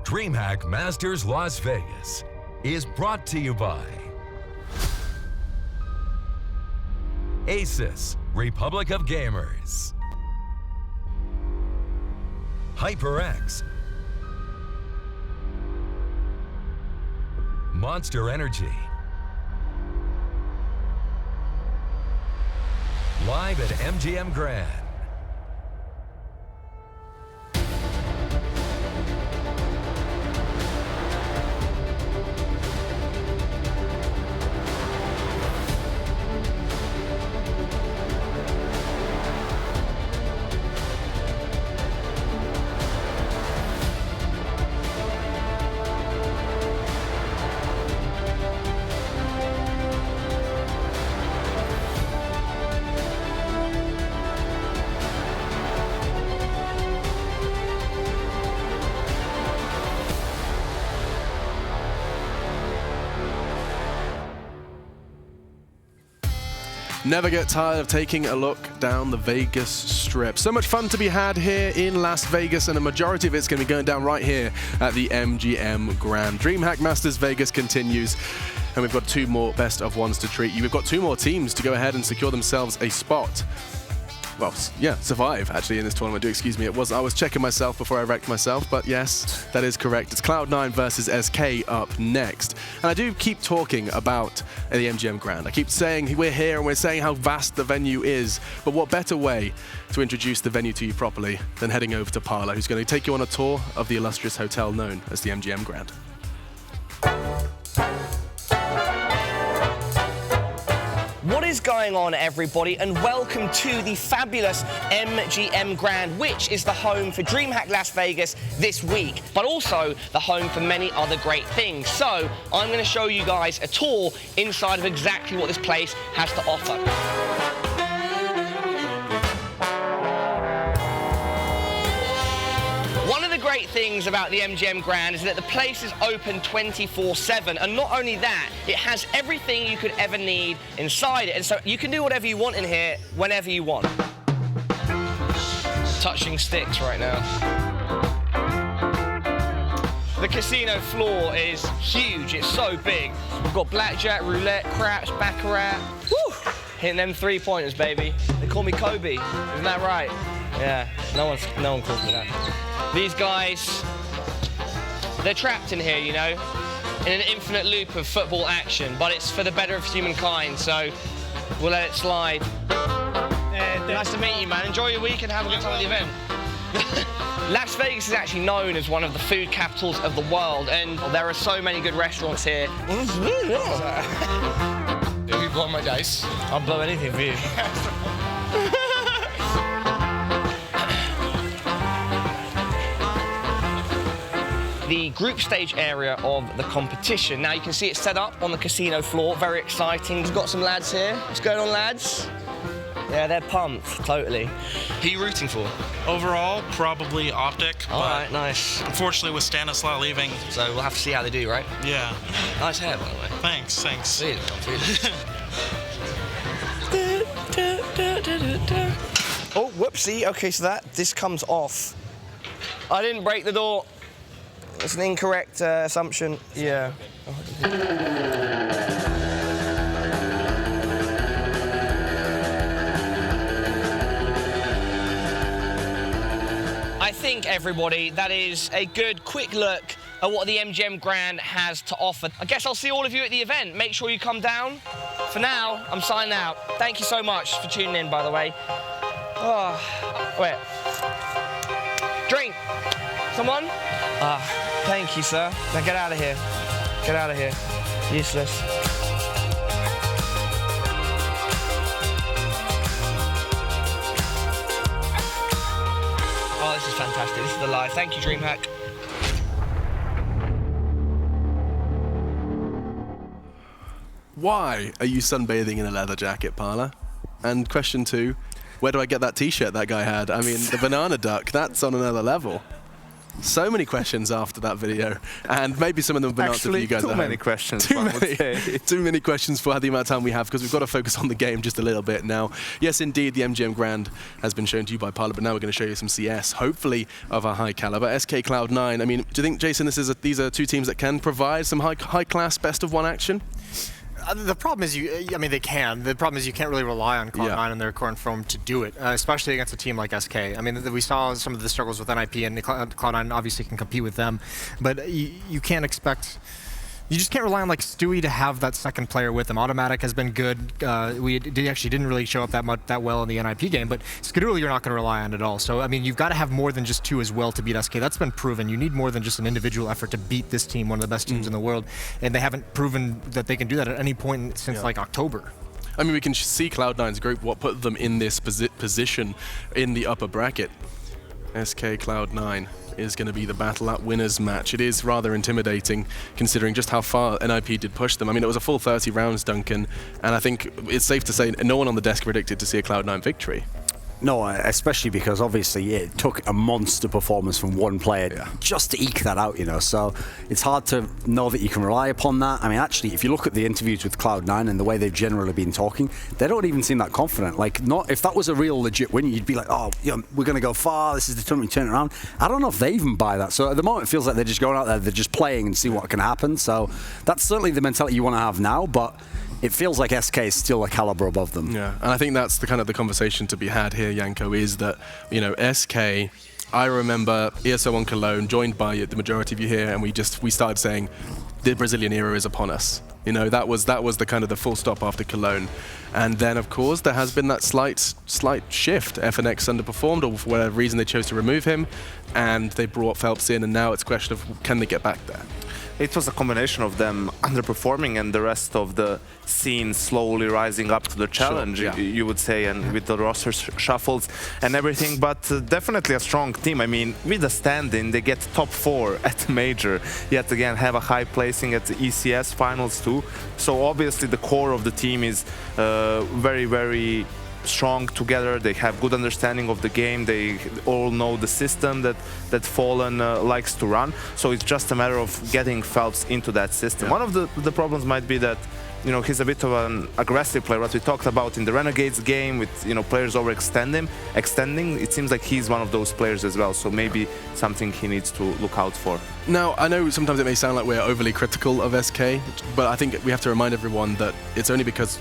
DreamHack Masters Las Vegas is brought to you by Asus, Republic of Gamers, HyperX, Monster Energy, live at MGM Grand. Never get tired of taking a look down the Vegas Strip. So much fun to be had here in Las Vegas, and a majority of it's going to be going down right here at the MGM Grand. DreamHack Masters Vegas continues, and we've got 2 more best of ones to treat you. We've got 2 more teams to go ahead and secure themselves a spot. Well, yeah, survive, actually, in this tournament. Do excuse me. I was checking myself before I wrecked myself, but yes, that is correct. It's Cloud9 versus SK up next. And I do keep talking about the MGM Grand. I keep saying we're here and we're saying how vast the venue is, but what better way to introduce the venue to you properly than heading over to Parla, who's going to take you on a tour of the illustrious hotel known as the MGM Grand. What is going on, everybody, and welcome to the fabulous MGM Grand, which is the home for DreamHack Las Vegas this week, but also the home for many other great things. So I'm going to show you guys a tour inside of exactly what this place has to offer. One of the great things about the MGM Grand is that the place is open 24/7, and not only that, it has everything you could ever need inside it, and so you can do whatever you want in here whenever you want. Touching sticks right now. The casino floor is huge, it's so big. We've got blackjack, roulette, craps, baccarat. Woo! Hitting them 3-pointers, baby. They call me Kobe, isn't that right? Yeah, no one calls me that. These guys, they're trapped in here, you know, in an infinite loop of football action, but it's for the better of humankind, so we'll let it slide. Nice to meet you, man. Enjoy your week and have a good time at the event. Las Vegas is actually known as one of the food capitals of the world, and there are so many good restaurants here. Have you blown my dice? I'll blow anything for you. The group stage area of the competition. Now you can see it's set up on the casino floor, very exciting. We've got some lads here. What's going on, lads? Yeah, they're pumped, totally. Who are you rooting for? Overall, probably Optic. All right, nice. Unfortunately, with Stanislaw leaving. So we'll have to see how they do, right? Yeah. Nice hair, by the way. Thanks. See it, Oh, whoopsie. Okay, so this comes off. I didn't break the door. It's an incorrect assumption. Yeah. I think, everybody, that is a good, quick look at what the MGM Grand has to offer. I guess I'll see all of you at the event. Make sure you come down. For now, I'm signing out. Thank you so much for tuning in, by the way. Oh, wait. Drink. Someone? Thank you, sir. Now get out of here. Get out of here. Useless. Oh, this is fantastic. This is the live. Thank you, DreamHack. Why are you sunbathing in a leather jacket, Parla? And question 2, where do I get that t-shirt that guy had? I mean, the banana duck, that's on another level. So many questions after that video, and maybe some of them have been answered for you guys at home. Too many questions. Too many questions for the amount of time we have, because we've got to focus on the game just a little bit now. Yes, indeed, the MGM Grand has been shown to you by Pilot, but now we're going to show you some CS, hopefully of a high caliber. SK Cloud9. I mean, do you think, Jason, these are two teams that can provide some high class best of one action? The problem is, I mean, they can. The problem is you can't really rely on Cloud9 and their current form to do it, especially against a team like SK. I mean, we saw some of the struggles with NIP, and Cloud9 obviously can compete with them, but you can't expect. You just can't rely on like Stewie to have that second player with him. Automatic has been good. We actually didn't really show up that well in the NIP game, but Skadooly you're not going to rely on at all. So I mean, you've got to have more than just two as well to beat SK. That's been proven. You need more than just an individual effort to beat this team, one of the best teams in the world, and they haven't proven that they can do that at any point since like October. I mean, we can see Cloud9's group, what put them in this position in the upper bracket. SK Cloud9 is going to be the battle at winners match. It is rather intimidating considering just how far NIP did push them. I mean, it was a full 30 rounds, Duncan, and I think it's safe to say no one on the desk predicted to see a Cloud9 victory. No, especially because obviously it took a monster performance from one player just to eke that out, you know. So it's hard to know that you can rely upon that. I mean, actually, if you look at the interviews with Cloud9 and the way they've generally been talking, they don't even seem that confident. Like, not if that was a real legit win, you'd be like, oh, you know, we're going to go far. This is the tournament, turn it around. I don't know if they even buy that. So at the moment, it feels like they're just going out there, they're just playing and see what can happen. So that's certainly the mentality you want to have now, but it feels like SK is still a caliber above them. Yeah, and I think that's the kind of the conversation to be had here, Yanko, is that, you know, SK, I remember ESO on Cologne, joined by the majority of you here, and we started saying the Brazilian era is upon us. You know, that was the kind of the full stop after Cologne. And then, of course, there has been that slight shift. FNX underperformed, or for whatever reason they chose to remove him, and they brought Phelps in, and now it's a question of can they get back there? It was a combination of them underperforming and the rest of the scene slowly rising up to the challenge, you would say, and with the roster shuffles and everything, but definitely a strong team. I mean, with the stand-in, they get top 4 at the major, yet again have a high placing at the ECS finals too. So obviously the core of the team is very, very strong together. They have good understanding of the game. They all know the system that Fallen likes to run. So it's just a matter of getting Phelps into that system. One of the problems might be that, you know, he's a bit of an aggressive player. What we talked about in the Renegades game with, you know, players extending. It seems like he's one of those players as well. So maybe something he needs to look out for. Now, I know sometimes it may sound like we're overly critical of SK, but I think we have to remind everyone that it's only because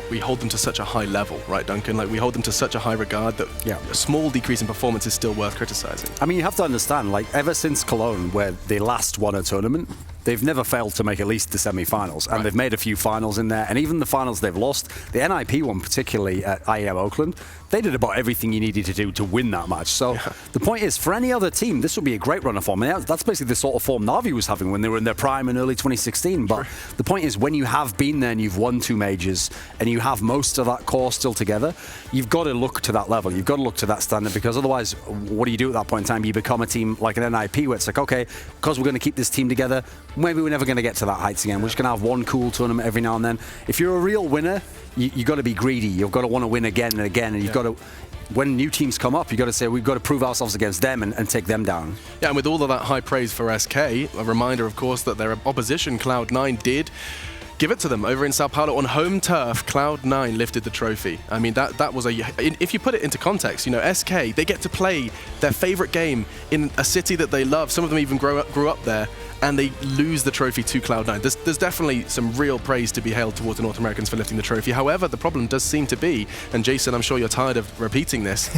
we hold them to such a high level, right, Duncan? Like, we hold them to such a high regard that a small decrease in performance is still worth criticizing. I mean, you have to understand, like, ever since Cologne, where they last won a tournament, they've never failed to make at least the semi-finals, and they've made a few finals in there, and even the finals they've lost, the NIP one particularly at IEM Oakland, they did about everything you needed to do to win that match. So the point is, for any other team, this would be a great run of form. I mean, that's basically the sort of form Na'Vi was having when they were in their prime in early 2016. But the point is, when you have been there and you've won 2 majors and you have most of that core still together, you've got to look to that level. You've got to look to that standard, because otherwise, what do you do at that point in time? You become a team like an NIP where it's like, okay, because we're going to keep this team together, maybe we're never going to get to that heights again. We're just going to have one cool tournament every now and then. If you're a real winner, you've got to be greedy. You've got to want to win again and again, and you've got to, when new teams come up, you've got to say, we've got to prove ourselves against them and take them down. Yeah, and with all of that high praise for SK, a reminder, of course, that their opposition, Cloud9, did give it to them over in Sao Paulo on home turf. Cloud9 lifted the trophy. I mean, that was if you put it into context, you know, SK, they get to play their favorite game in a city that they love. Some of them even grew up there, and they lose the trophy to Cloud9. There's definitely some real praise to be hailed towards the North Americans for lifting the trophy. However, the problem does seem to be, and Jason, I'm sure you're tired of repeating this,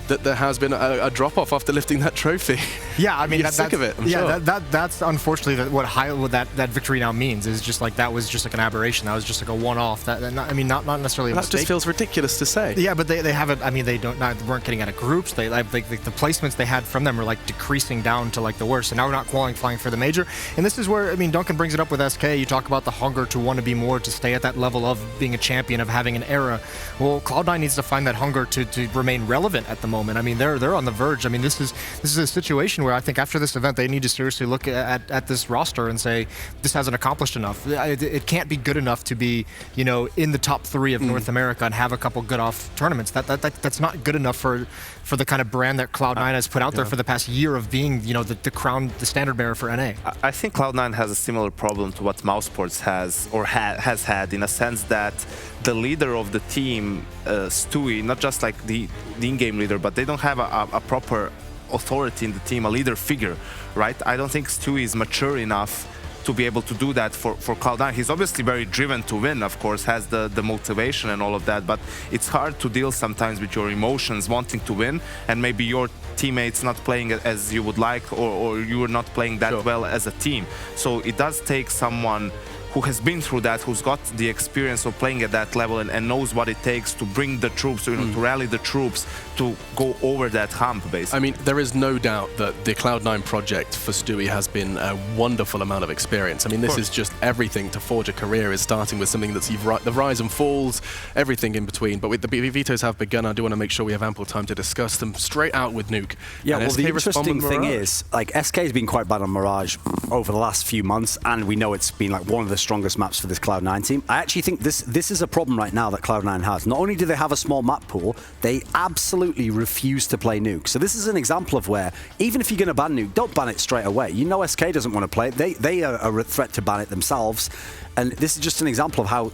that there has been a drop-off after lifting that trophy. Yeah, I mean, you're sick of it, I'm sure. That's unfortunately what that victory now means, is just like that was just like an aberration. That was just like a one-off. Not necessarily a mistake. That just feels ridiculous to say. Yeah, but they haven't. I mean, they weren't getting out of groups. The placements they had from them were like decreasing down to like the worst. And now we're not qualifying for the major. And this is where, I mean, Duncan brings it up with SK. You talk about the hunger to want to be more, to stay at that level of being a champion, of having an era. Well, Cloud9 needs to find that hunger to remain relevant at the moment. moment. I mean, they're on the verge. I mean, this is a situation where I think after this event, they need to seriously look at this roster and say, this hasn't accomplished enough. It can't be good enough to be, you know, in the top 3 of North America and have a couple good off tournaments. That's not good enough for the kind of brand that Cloud9 has put out there for the past year of being, you know, the standard bearer for NA. I think Cloud9 has a similar problem to what Mousesports has or has had, in a sense that the leader of the team, Stewie, not just like the in-game leader, but they don't have a proper authority in the team, a leader figure, right? I don't think Stewie is mature enough to be able to do that for Cloud9. He's obviously very driven to win, of course, has the motivation and all of that, but it's hard to deal sometimes with your emotions, wanting to win, and maybe your teammates not playing as you would like, or you are not playing that well as a team. So it does take someone who has been through that, who's got the experience of playing at that level and knows what it takes to bring the troops, you know, to rally the troops, to go over that hump, basically. I mean, there is no doubt that the Cloud9 project for Stewie has been a wonderful amount of experience. I mean, this is just everything to forge a career, is starting with something that's the rise and falls, everything in between. But with the vetoes have begun, I do want to make sure we have ample time to discuss them straight out with Nuke. Yeah, well, the interesting thing is, like, SK has been quite bad on Mirage over the last few months, and we know it's been like one of the strongest maps for this Cloud9 team. I actually think this is a problem right now that Cloud9 has. Not only do they have a small map pool, they absolutely refuse to play Nuke. So this is an example of where, even if you're going to ban Nuke, don't ban it straight away. You know SK doesn't want to play it. They are a threat to ban it themselves. And this is just an example of how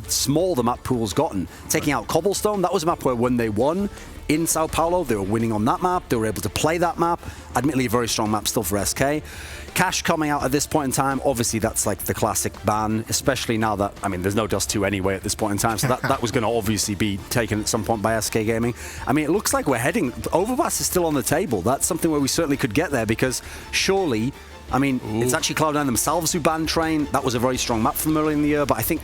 small the map pool's gotten. Taking out Cobblestone, that was a map where when they won in Sao Paulo, they were winning on that map, they were able to play that map. Admittedly, a very strong map still for SK. Cash coming out at this point in time, obviously that's like the classic ban, especially now that, I mean, there's no Dust 2 anyway at this point in time, so that was going to obviously be taken at some point by SK Gaming. I mean, it looks like we're heading, Overpass is still on the table. That's something where we certainly could get there, because surely, I mean, it's actually Cloud9 themselves who banned Train. That was a very strong map from early in the year, but I think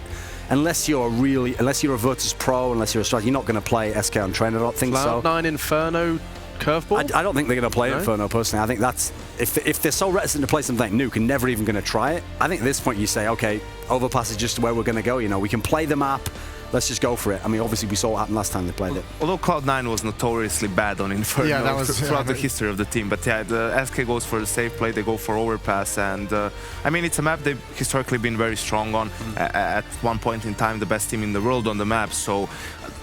unless you're a Virtus Pro, unless you're a strategy, you're not going to play SK on Train. I don't think so. Cloud9 Inferno curveball? I don't think they're going to play Inferno, personally. I think that's, if they're so reticent to play something like Nuke and never even going to try it, I think at this point you say, okay, Overpass is just where we're going to go. You know, we can play the map. Let's just go for it. I mean, obviously, we saw what happened last time they played it. Although Cloud9 was notoriously bad on Inferno throughout the history of the team. But yeah, the SK goes for the safe play, they go for Overpass. And I mean, it's a map they've historically been very strong on. At one point in time, the best team in the world on the map. So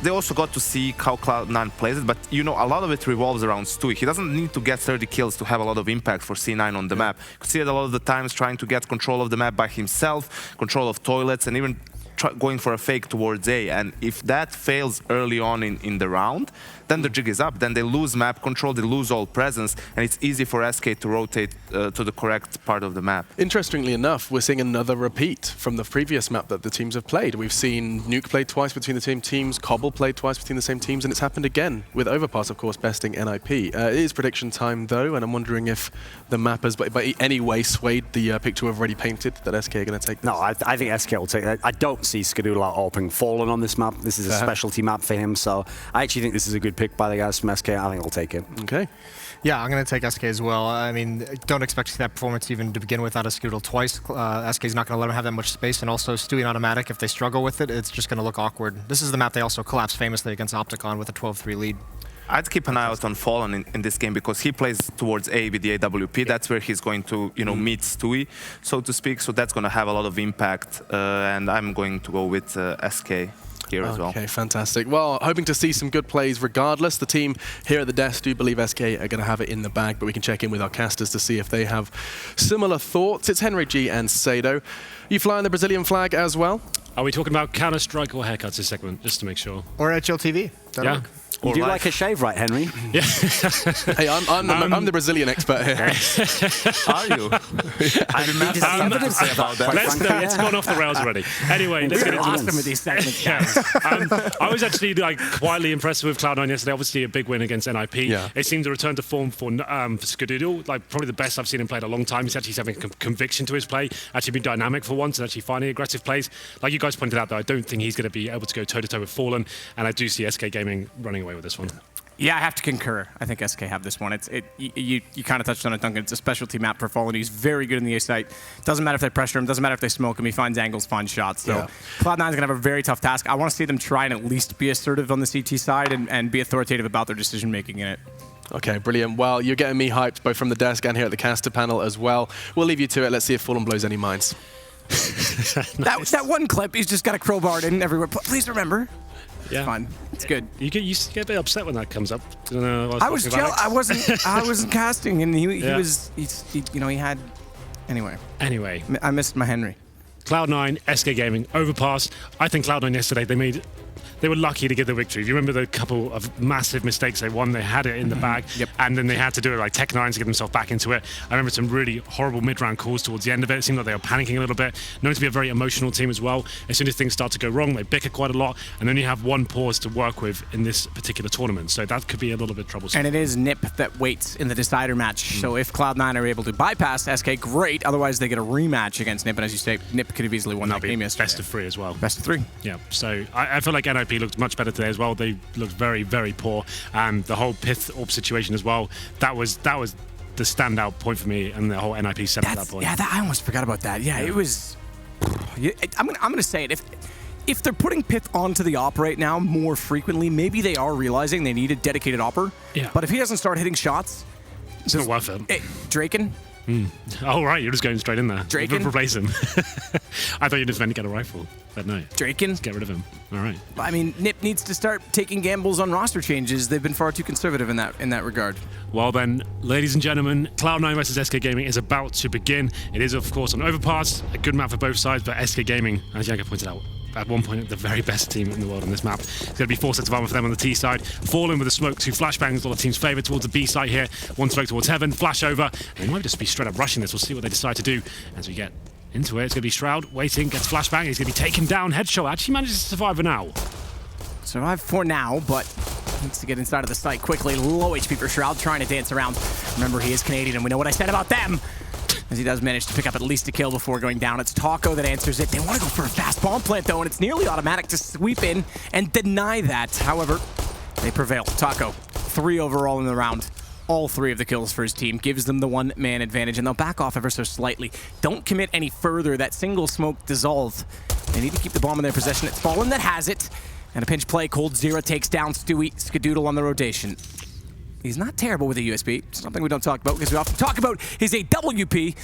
they also got to see how Cloud9 plays it. But, you know, a lot of it revolves around Stewie. He doesn't need to get 30 kills to have a lot of impact for C9 on the map. You could see it a lot of the times trying to get control of the map by himself, control of toilets, and even going for a fake towards A, and if that fails early on in the round, then the jig is up. Then they lose map control, they lose all presence, and it's easy for SK to rotate to the correct part of the map. Interestingly enough, we're seeing another repeat from the previous map that the teams have played. We've seen Nuke played twice between the same teams, Cobble played twice between the same teams, and it's happened again with Overpass, of course, besting NIP. It is prediction time, though, and I'm wondering if the map has, by any way, swayed the picture we've already painted that SK are going to take this. No, I think SK will take that. I don't see Skadoodle Orping falling on this map. This is a specialty map for him, so I actually think this is a good pick by the guys from SK. I think they'll take it. Okay. Yeah, I'm going to take SK as well. I mean, don't expect to see that performance even to begin with out of Skadoodle twice. SK's not going to let him have that much space, and also Stewie and Automatic, if they struggle with it, it's just going to look awkward. This is the map they also collapsed famously against Opticon with a 12-3 lead. I'd keep an eye out on Fallen in this game, because he plays towards A with the AWP. That's where he's going to, you know, meet Stewie, so to speak. So that's going to have a lot of impact, and I'm going to go with SK here as well. Okay, fantastic. Well, hoping to see some good plays regardless. The team here at the desk do believe SK are going to have it in the bag, but we can check in with our casters to see if they have similar thoughts. It's Henry G and Sado. You flying the Brazilian flag as well? Are we talking about Counter-Strike or haircuts this segment, just to make sure? Or HLTV. Yeah. You do like a shave, right, Henry? Yeah. Hey, I'm the Brazilian expert here. Are you? It's gone off the rails already. Anyway, let's get into awesome with these segments. I was actually quietly impressed with Cloud9 yesterday. Obviously, a big win against NIP. Yeah. It seemed to return to form for Skadoodle. Like, probably the best I've seen him play in a long time. He's actually having conviction to his play. Actually been dynamic for once and actually finding aggressive plays. Like you guys pointed out, though, I don't think he's going to be able to go toe-to-toe with Fallen, and I do see SK Gaming running away with this one. Yeah, I have to concur. I think SK have this one. You kind of touched on it, Duncan. It's a specialty map for Fallen. He's very good in the A site. Doesn't matter if they pressure him. Doesn't matter if they smoke him. He finds angles, finds shots. So Cloud9 is going to have a very tough task. I want to see them try and at least be assertive on the CT side and be authoritative about their decision making in it. Okay, brilliant. Well, you're getting me hyped both from the desk and here at the caster panel as well. We'll leave you to it. Let's see if Fallen blows any minds. Nice. that one clip, he's just got a crowbar in everywhere. Please remember. Yeah, it's fun. It's good. You get a bit upset when that comes up. I was jealous. I wasn't casting, and he was. He had. Anyway, I missed my Henry. Cloud9, SK Gaming, Overpass. I think Cloud9 yesterday they were lucky to get the victory. If you remember the couple of massive mistakes they won, they had it in the bag, and then they had to do it like Tech9 to get themselves back into it. I remember some really horrible mid-round calls towards the end of it. It seemed like they were panicking a little bit. Known to be a very emotional team as well. As soon as things start to go wrong, they bicker quite a lot, and then you have one pause to work with in this particular tournament. So that could be a little bit troublesome. And it is NIP that waits in the decider match. So if Cloud9 are able to bypass SK, great. Otherwise, they get a rematch against NIP. And as you say, NIP could have easily won that game yesterday. Best of 3 as well. Best of 3. Yeah. So I feel like NIP looked much better today as well. They looked very, very poor. The whole Pith Orb situation as well, that was the standout point for me, and the whole NIP set at that point. Yeah, I almost forgot about that. Yeah, it was... I'm going to say it. If they're putting Pith onto the op right now more frequently, maybe they are realizing they need a dedicated opper. Yeah. But if he doesn't start hitting shots... It's not worth it. Draken? Oh, right, you're just going straight in there. Draken? Replace him. I thought you just meant to get a rifle, but no. Draken? Just get rid of him. All right. I mean, NIP needs to start taking gambles on roster changes. They've been far too conservative in that regard. Well then, ladies and gentlemen, Cloud9 versus SK Gaming is about to begin. It is, of course, on Overpass, a good map for both sides, but SK Gaming, as Janka pointed out, at one point, the very best team in the world on this map. It's going to be 4 sets of armor for them on the T side. Fallen with a smoke, 2 flashbangs, a lot of teams favored towards the B side here. 1 smoke towards Heaven, flash over. And they might just be straight up rushing this. We'll see what they decide to do as we get into it. It's going to be Shroud waiting, gets flashbang. He's going to be taken down. Headshot actually manages to survive for now. Survive for now, but needs to get inside of the site quickly. Low HP for Shroud, trying to dance around. Remember, he is Canadian, and we know what I said about them. As he does manage to pick up at least a kill before going down. It's Taco that answers it. They want to go for a fast bomb plant, though, and it's nearly automatic to sweep in and deny that. However, they prevail. Taco, 3 overall in the round. All 3 of the kills for his team. Gives them the 1-man advantage, and they'll back off ever so slightly. Don't commit any further. That single smoke dissolved. They need to keep the bomb in their possession. It's Fallen that has it. And a pinch play. Cold Zero takes down Stewie. Skadoodle on the rotation. He's not terrible with a USB. Something we don't talk about because we often talk about his AWP,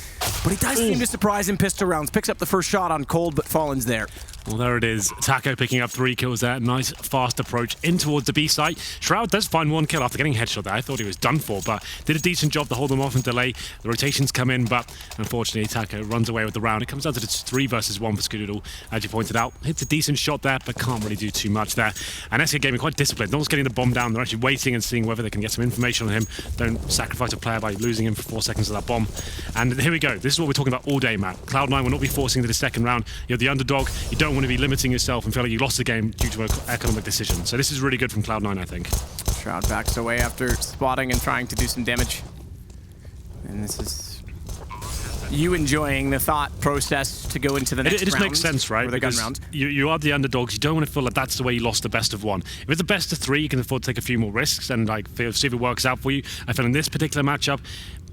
but he does seem to surprise in pistol rounds. Picks up the first shot on Cold, but Fallen's there. Well, there it is. Taco picking up 3 kills there. Nice, fast approach in towards the B site. Shroud does find 1 kill after getting headshot there. I thought he was done for, but did a decent job to hold them off and delay. The rotations come in, but unfortunately, Taco runs away with the round. It comes down to it's 3 versus 1 for Skadoodle, as you pointed out. Hits a decent shot there, but can't really do too much there. And SK Gaming quite disciplined. Not just getting the bomb down. They're actually waiting and seeing whether they can get some information on him. Don't sacrifice a player by losing him for 4 seconds of that bomb. And here we go. This is what we're talking about all day, Matt. Cloud9 will not be forcing to the second round. You're the underdog. You don't want to be limiting yourself and feel like you lost the game due to an economic decision. So this is really good from Cloud9, I think. Shroud backs away after spotting and trying to do some damage. And this is you enjoying the thought process to go into the next round. It just makes sense, right? The gun round. You are the underdogs. You don't want to feel like that's the way you lost the best of 1. If it's the best of 3, you can afford to take a few more risks and like see if it works out for you. I feel in this particular matchup,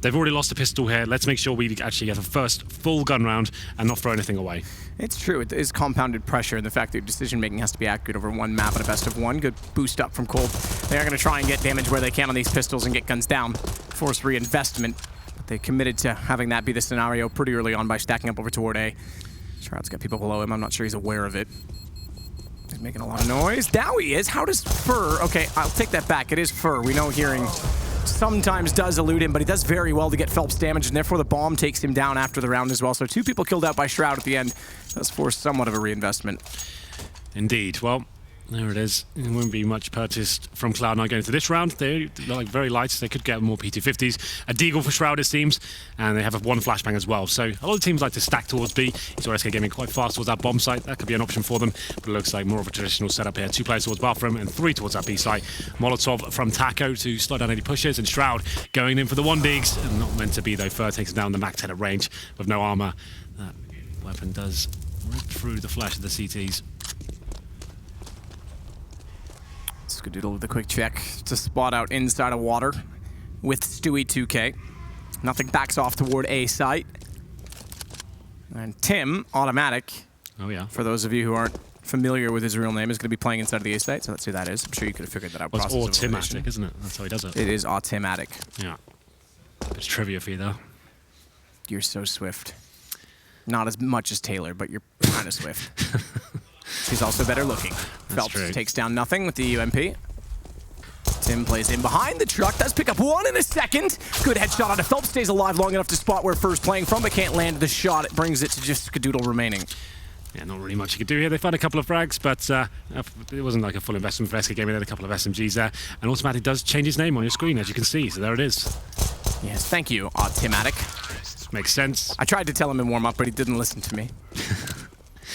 they've already lost a pistol here. Let's make sure we actually get a first full gun round and not throw anything away. It's true. It is compounded pressure, and the fact that your decision-making has to be accurate over 1 map at a best of 1. Good boost up from Cold. They are going to try and get damage where they can on these pistols and get guns down. Force reinvestment. But they committed to having that be the scenario pretty early on by stacking up over toward A. Shroud's got people below him. I'm not sure he's aware of it. He's making a lot of noise. Now he is. How does Fur... Okay, I'll take that back. It is Fur. We know hearing sometimes does elude him, but he does very well to get Phelps damage, and therefore the bomb takes him down after the round as well. So 2 people killed out by Shroud at the end. Does force somewhat of a reinvestment. Indeed. Well, there it is. There won't be much purchased from Cloud9 going into this round. They're like very light, so they could get more P250s. A Deagle for Shroud, it seems, and they have a 1 flashbang as well. So a lot of teams like to stack towards B. You saw SK Gaming quite fast towards that bomb site. That could be an option for them, but it looks like more of a traditional setup here. 2 players towards bathroom and 3 towards that B site. Molotov from Taco to slow down any pushes, and Shroud going in for the 1 digs. And not meant to be, though. Fur takes down the Mac 10 at range with no armor. That weapon does rip through the flash of the CTs. Skadoodle with a quick check to spot out inside of water with Stewie 2K. Nothing backs off toward A site. And Tim, Automatic. Oh, yeah. For those of you who aren't familiar with his real name, is going to be playing inside of the A site, so let's see who that is. I'm sure you could have figured that out. Well, it's Automatic, isn't it? That's how he does it. It is Automatic. Yeah. It's trivia for you, though. You're so swift. Not as much as Taylor, but you're kind of swift. He's also better looking. Phelps takes down nothing with the UMP. Tim plays in behind the truck, does pick up one in a second. Good headshot on it. Phelps stays alive long enough to spot where Fur's playing from, but can't land the shot. It brings it to just Skadoodle remaining. Yeah, not really much you could do here. They found a couple of frags, but it wasn't like a full investment for SK Gaming. They had a couple of SMGs there. And Automatic does change his name on your screen, as you can see. So there it is. Yes, thank you, Automatic. Makes sense. I tried to tell him in warm-up, but he didn't listen to me.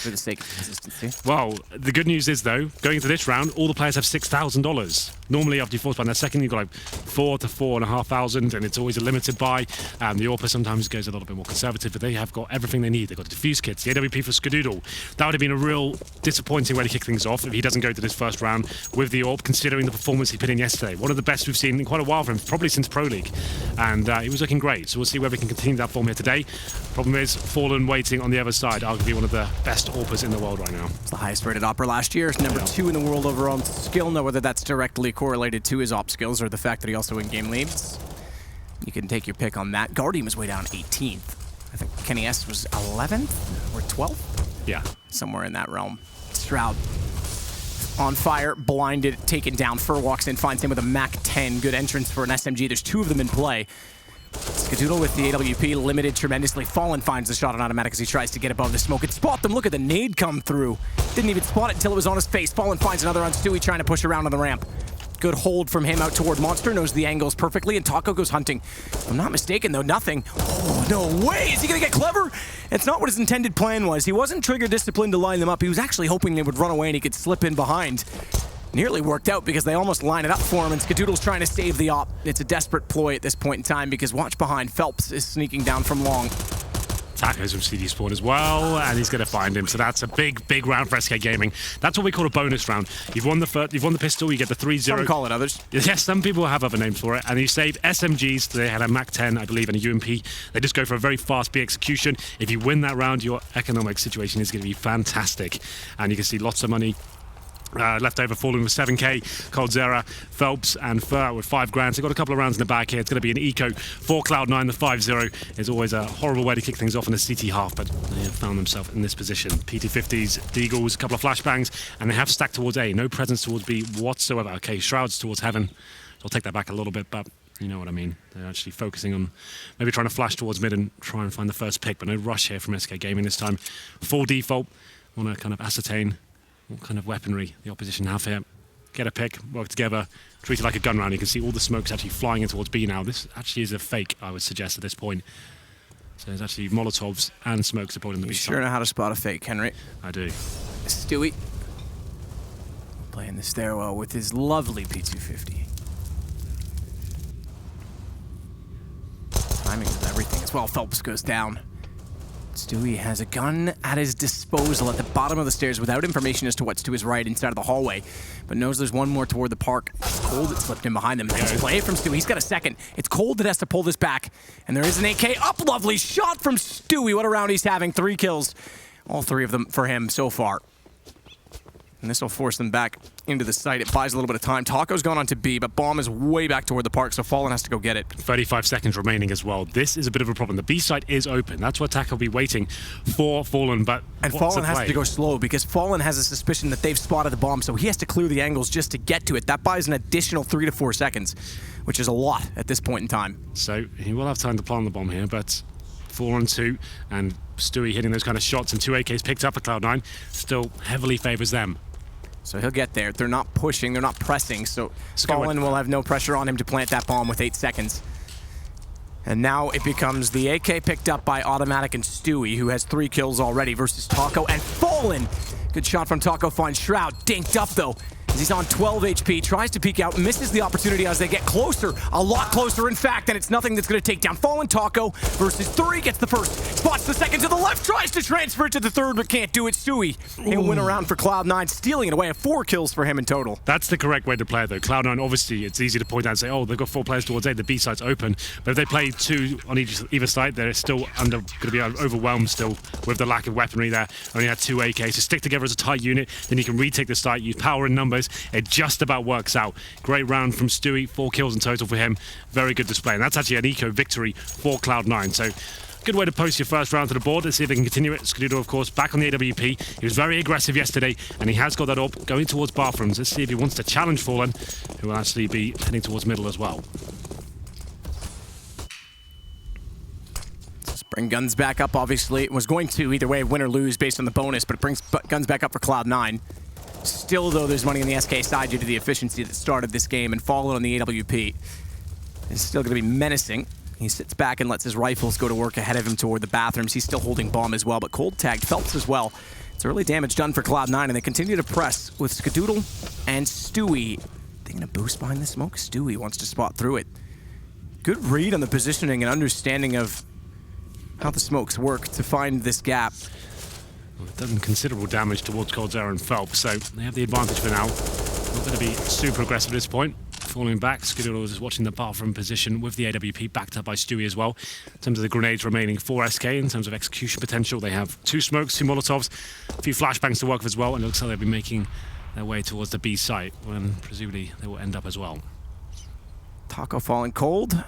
For the sake of consistency. Well, the good news is, though, going into this round, all the players have $6,000. Normally, after you force by that second, you've got like 4,000 to 4,500, and it's always a limited buy. The AWP sometimes goes a little bit more conservative, but they have got everything they need. They've got the defuse kits, the AWP for Skadoodle. That would have been a real disappointing way to kick things off if he doesn't go to this first round with the AWP, considering the performance he put in yesterday. One of the best we've seen in quite a while for him, probably since Pro League. And he was looking great, so we'll see whether we can continue that form here today. Problem is, Fallen waiting on the other side, arguably one of the best AWPers in the world right now. It's the highest rated opera last year. It's number 2 in the world overall skill. Now, whether that's directly correlated to his op skills or the fact that he also in-game leads, you can take your pick on that. Guardian was way down 18th. I think Kenny S was 11th or 12th? Yeah. Somewhere in that realm. Stroud on fire, blinded, taken down. Fur walks in, finds him with a Mac 10. Good entrance for an SMG. There's 2 of them in play. Skadoodle with the AWP, limited tremendously. Fallen finds the shot on Automatic as he tries to get above the smoke and spot them. Look at the nade come through. Didn't even spot it until it was on his face. Fallen finds another on Stewie trying to push around on the ramp. Good hold from him out toward Monster, knows the angles perfectly, and Taco goes hunting. If I'm not mistaken, though, nothing. Oh, no way! Is he gonna get clever? It's not what his intended plan was. He wasn't trigger disciplined to line them up. He was actually hoping they would run away and he could slip in behind. Nearly worked out because they almost line it up for him, and Skadoodle's trying to save the op. It's a desperate ploy at this point in time because watch behind. Phelps is sneaking down from long. Taco's from CD Spawn as well, and he's going to find him. So that's a big, big round for SK Gaming. That's what we call a bonus round. You've won the pistol, you get the 3-0. Some call it others. Yes, some people have other names for it. And you save SMGs. They had a Mac 10, I believe, and a UMP. They just go for a very fast B execution. If you win that round, your economic situation is going to be fantastic. And you can see lots of money left over. Falling with 7k, Coldzera, Phelps, and Fur with 5 grand. So got a couple of rounds in the back here. It's going to be an eco for Cloud9. The 5-0 is always a horrible way to kick things off in the CT half, but they have found themselves in this position. PT50s, Deagles, a couple of flashbangs, and they have stacked towards A. No presence towards B whatsoever. Okay, Shrouds towards Heaven. So I'll take that back a little bit, but you know what I mean. They're actually focusing on maybe trying to flash towards mid and try and find the first pick, but no rush here from SK Gaming this time. Full default. Want to kind of ascertain what kind of weaponry the opposition have here. Get a pick, work together, treat it like a gun round. You can see all the smoke's actually flying in towards B now. This actually is a fake, I would suggest, at this point. So there's actually Molotovs and smoke supporting the B side. You sure know how to spot a fake, Henry. I do. Stewie playing the stairwell with his lovely P250. Timing is everything as well. Phelps goes down. Stewie has a gun at his disposal at the bottom of the stairs without information as to what's to his right inside of the hallway, but knows there's one more toward the park. It's Cold, it slipped in behind them. Nice play from Stewie. He's got a second. It's Cold that has to pull this back, and there is an AK up. Lovely shot from Stewie. What a round he's having. 3 kills. All 3 of them for him so far. And this will force them back into the site. It buys a little bit of time. Taco's gone on to B, but Bomb is way back toward the park, so Fallen has to go get it. 35 seconds remaining as well. This is a bit of a problem. The B site is open. That's where Taco will be waiting for Fallen, but and Fallen has to go slow because Fallen has a suspicion that they've spotted the bomb, so he has to clear the angles just to get to it. That buys an additional 3 to 4 seconds, which is a lot at this point in time. So he will have time to plant the bomb here, but 4 on 2, and Stewie hitting those kind of shots, and 2 AKs picked up at Cloud9 still heavily favors them. So he'll get there. They're not pushing, they're not pressing, so Fallen will have no pressure on him to plant that bomb with 8 seconds. And now it becomes the AK picked up by Automatic and Stewie, who has 3 kills already, versus Taco and Fallen. Good shot from Taco, finds Shroud. Dinked up, though. as he's on 12 HP, tries to peek out, misses the opportunity as they get closer, a lot closer in fact, and it's nothing that's going to take down Fallen. Taco versus 3, gets the first, spots the second to the left, tries to transfer it to the third, but can't do it. Stewie, he'll win around for Cloud9, stealing it away at 4 kills for him in total. That's the correct way to play it though. Cloud9, obviously, it's easy to point out and say, oh, they've got 4 players towards A, the B site's open, but if they play 2 on either side, they're still going to be overwhelmed still with the lack of weaponry there. Only had 2 AKs, so stick together as a tight unit, then you can retake the site, use power in numbers, it just about works out. Great round from Stewie, 4 kills in total for him, very good display, and that's actually an eco victory for Cloud9, so good way to post your first round to the board. Let's see if they can continue it. Skadoodle, of course, back on the AWP. He was very aggressive yesterday, and he has got that up going towards bathrooms. Let's see if he wants to challenge Fallen, who will actually be heading towards middle as well. Bring guns back up, obviously. It was going to either way win or lose based on the bonus, but it brings guns back up for Cloud9. Still, though, there's money on the SK side due to the efficiency that started this game, and Fallen on the AWP is still going to be menacing. He sits back and lets his rifles go to work ahead of him toward the bathrooms. He's still holding bomb as well, but cold tagged Phelps as well. It's early damage done for Cloud9, and they continue to press with Skadoodle and Stewie. They're going to boost behind the smoke. Stewie wants to spot through it. Good read on the positioning and understanding of how the smokes work to find this gap. Well, they've done considerable damage towards Coldzera and Phelps, so they have the advantage for now. Not going to be super aggressive at this point. Falling back, Skadoodle is watching the bathroom position with the AWP, backed up by Stewie as well. In terms of the grenades remaining for SK, in terms of execution potential, they have 2 smokes, 2 Molotovs, a few flashbangs to work with as well, and it looks like they'll be making their way towards the B site, when presumably they will end up as well. Taco falling cold.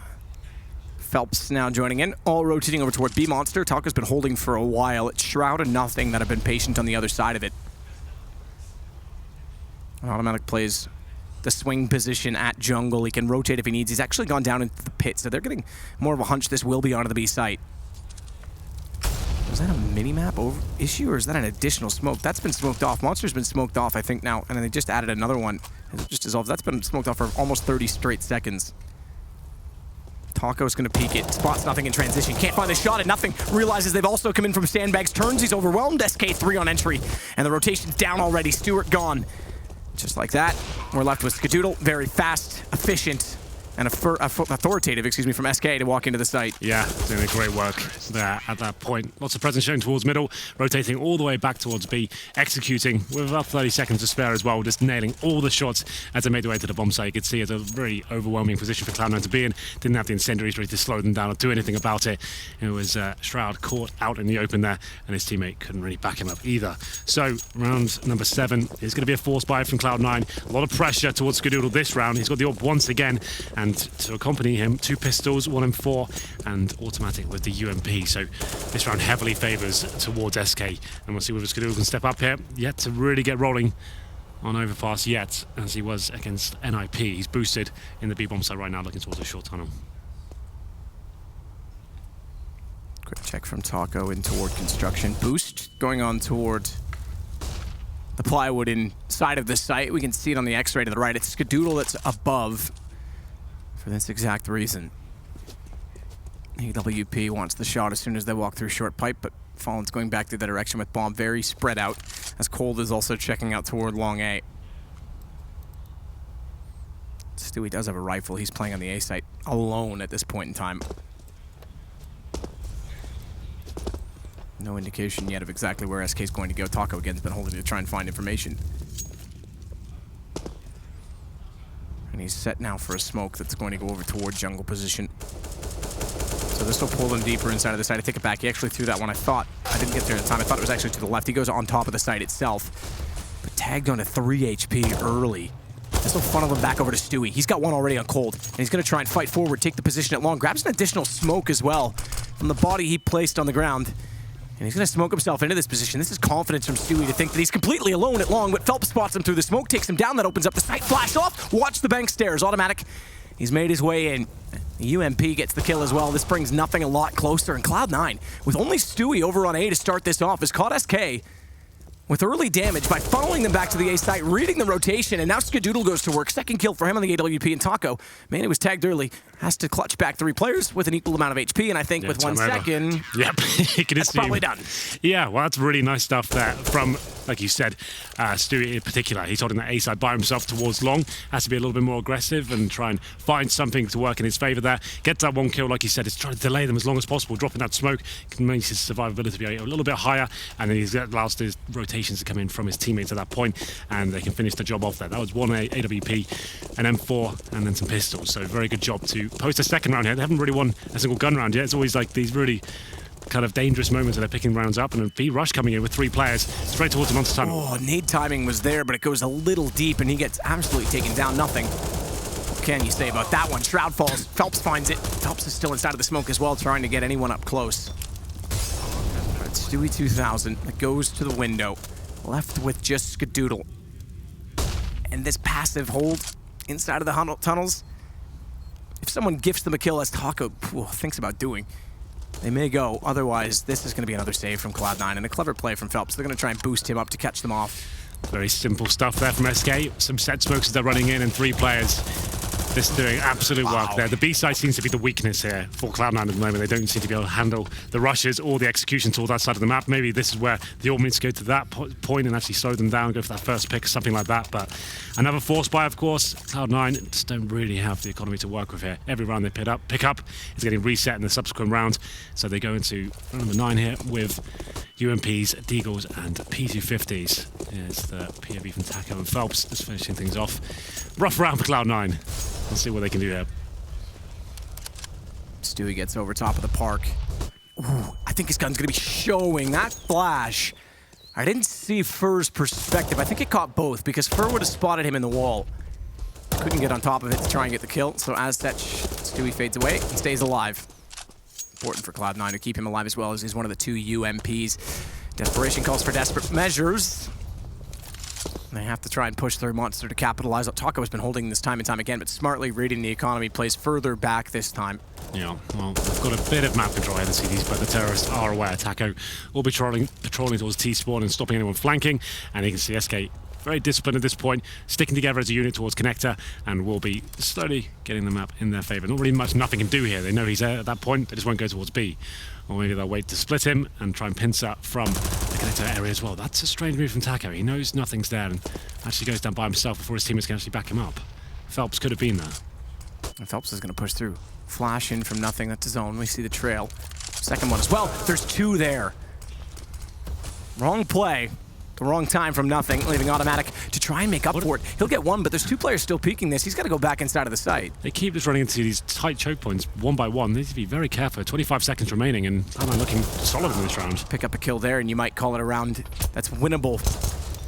Phelps now joining in, all rotating over toward B Monster. Taco's been holding for a while. It's Shroud and Nothing that have been patient on the other side of it. An Automatic plays the swing position at jungle. He can rotate if he needs. He's actually gone down into the pit, so they're getting more of a hunch this will be onto the B site. Was that a mini-map issue, or is that an additional smoke? That's been smoked off. Monster's been smoked off, I think, now, and then they just added another one. It just dissolved. That's been smoked off for almost 30 straight seconds. Taco's going to peek it. Spots Nothing in transition. Can't find the shot, and Nothing realizes they've also come in from sandbags. Turns, he's overwhelmed. SK3 on entry, and the rotation's down already. Stewart gone. Just like that, we're left with Skadoodle. Very fast, efficient, and authoritative, from SK to walk into the site. Yeah, doing a great work there at that point. Lots of presence showing towards middle, rotating all the way back towards B, executing with about 30 seconds to spare as well, just nailing all the shots as they made their way to the bomb site. You could see it's a very overwhelming position for Cloud9 to be in. Didn't have the incendiaries ready to slow them down or do anything about it. It was Shroud caught out in the open there, and his teammate couldn't really back him up either. So, round number 7 is going to be a force buy from Cloud9. A lot of pressure towards Skadoodle this round. He's got the AWP once again, and to accompany him, 2 pistols, 1 M4, and automatic with the UMP. So this round heavily favours towards SK, and we'll see whether Skadoodle can step up here. Yet to really get rolling on Overpass yet, as he was against NIP. He's boosted in the B-bomb side right now, looking towards a short tunnel. Quick check from Taco in toward construction. Boost going on toward the plywood inside of the site. We can see it on the X-ray to the right. It's Skadoodle that's above for this exact reason. AWP wants the shot as soon as they walk through short pipe, but Fallen's going back through that direction with bomb very spread out, as Cold is also checking out toward long A. Stewie does have a rifle. He's playing on the A site alone at this point in time. No indication yet of exactly where SK is going to go. Taco again has been holding to try and find information. And he's set now for a smoke that's going to go over toward jungle position. So this will pull him deeper inside of the site. I take it back. He actually threw that one. I didn't get there in time. I thought it was actually to the left. He goes on top of the site itself. But tagged on to 3 HP early. This will funnel him back over to Stewie. He's got one already on Cold. And he's going to try and fight forward, take the position at long. Grabs an additional smoke as well from the body he placed on the ground. And he's going to smoke himself into this position. This is confidence from Stewie to think that he's completely alone at long, but Phelps spots him through the smoke, takes him down. That opens up the site. Flash off. Watch the bank stairs. Automatic. He's made his way in. The UMP gets the kill as well. This brings Nothing a lot closer. And Cloud9, with only Stewie over on A to start this off, has caught SK with early damage by funneling them back to the A site, reading the rotation, and now Skadoodle goes to work. Second kill for him on the AWP, and Taco, man, it was tagged early. has to clutch back 3 players with an equal amount of HP, and I think with 1 second, yep, that's probably done. Yeah, well, that's really nice stuff there from, like you said, Stewie in particular. He's holding that A side by himself towards long. Has to be a little bit more aggressive and try and find something to work in his favor there. Gets that 1 kill, like you said, is trying to delay them as long as possible, dropping that smoke, can make his survivability to be a little bit higher, and then he's allows his rotations to come in from his teammates at that point, and they can finish the job off there. That was 1 AWP, an M4, and then some pistols. So very good job to post a second round here. They haven't really won a single gun round yet. It's always like these really kind of dangerous moments where they're picking rounds up, and a B rush coming in with 3 players straight towards the monster tunnel. Oh, nade timing was there, but it goes a little deep, and he gets absolutely taken down. Nothing can you say about that one? Shroud falls. Phelps finds it. Phelps is still inside of the smoke as well, trying to get anyone up close. But Stewie 2000 that goes to the window, left with just Skadoodle. And this passive hold inside of the tunnels, if someone gifts them a kill as Taco thinks about doing, they may go. Otherwise, this is going to be another save from Cloud9 and a clever play from Phelps. They're going to try and boost him up to catch them off. Very simple stuff there from SK. Some set smokes as they're running in, and 3 players. This doing absolute work there. The B side seems to be the weakness here for Cloud9 at the moment. They don't seem to be able to handle the rushes or the execution towards that side of the map. Maybe this is where the Orb needs to go to that point and actually slow them down, go for that first pick or something like that. But another force buy, of course. Cloud9 just don't really have the economy to work with here. Every round they pick up is getting reset in the subsequent round. So they go into round number 9 here with UMPs, Deagles, and P250s. Here's the POV from Taco and Phelps, just finishing things off. Rough round for Cloud9. Let's see what they can do here. Stewie gets over top of the park. Ooh, I think his gun's gonna be showing that flash. I didn't see Fur's perspective. I think it caught both because Fur would have spotted him in the wall. Couldn't get on top of it to try and get the kill. So as that Stewie fades away and stays alive. Important for Cloud9 to keep him alive as well, as he's one of the 2 UMPs. Desperation calls for desperate measures. They have to try and push their monster to capitalize. Taco has been holding this time and time again, but smartly reading the economy, plays further back this time. Yeah, well, they've got a bit of map control here, the CDs, but the terrorists are aware. Taco will be patrolling towards T-spawn and stopping anyone flanking, and you can see SK very disciplined at this point, sticking together as a unit towards Connector, and will be slowly getting the map in their favor. Not really nothing can do here. They know he's there at that point, they just won't go towards B. Or maybe they'll wait to split him and try and pincer up from the Connector area as well. That's a strange move from Taco. He knows nothing's there and actually goes down by himself before his teammates can actually back him up. Phelps could have been there. And Phelps is going to push through. Flash in from nothing, that's his own. We see the trail. Second one as well. There's 2 there. Wrong play. The wrong time from nothing, leaving automatic to try and make up for it. He'll get 1, but there's 2 players still peeking this. He's got to go back inside of the site. They keep just running into these tight choke points one by one. They need to be very careful. 25 seconds remaining, and I'm looking solid in this round. Pick up a kill there, and you might call it a round that's winnable.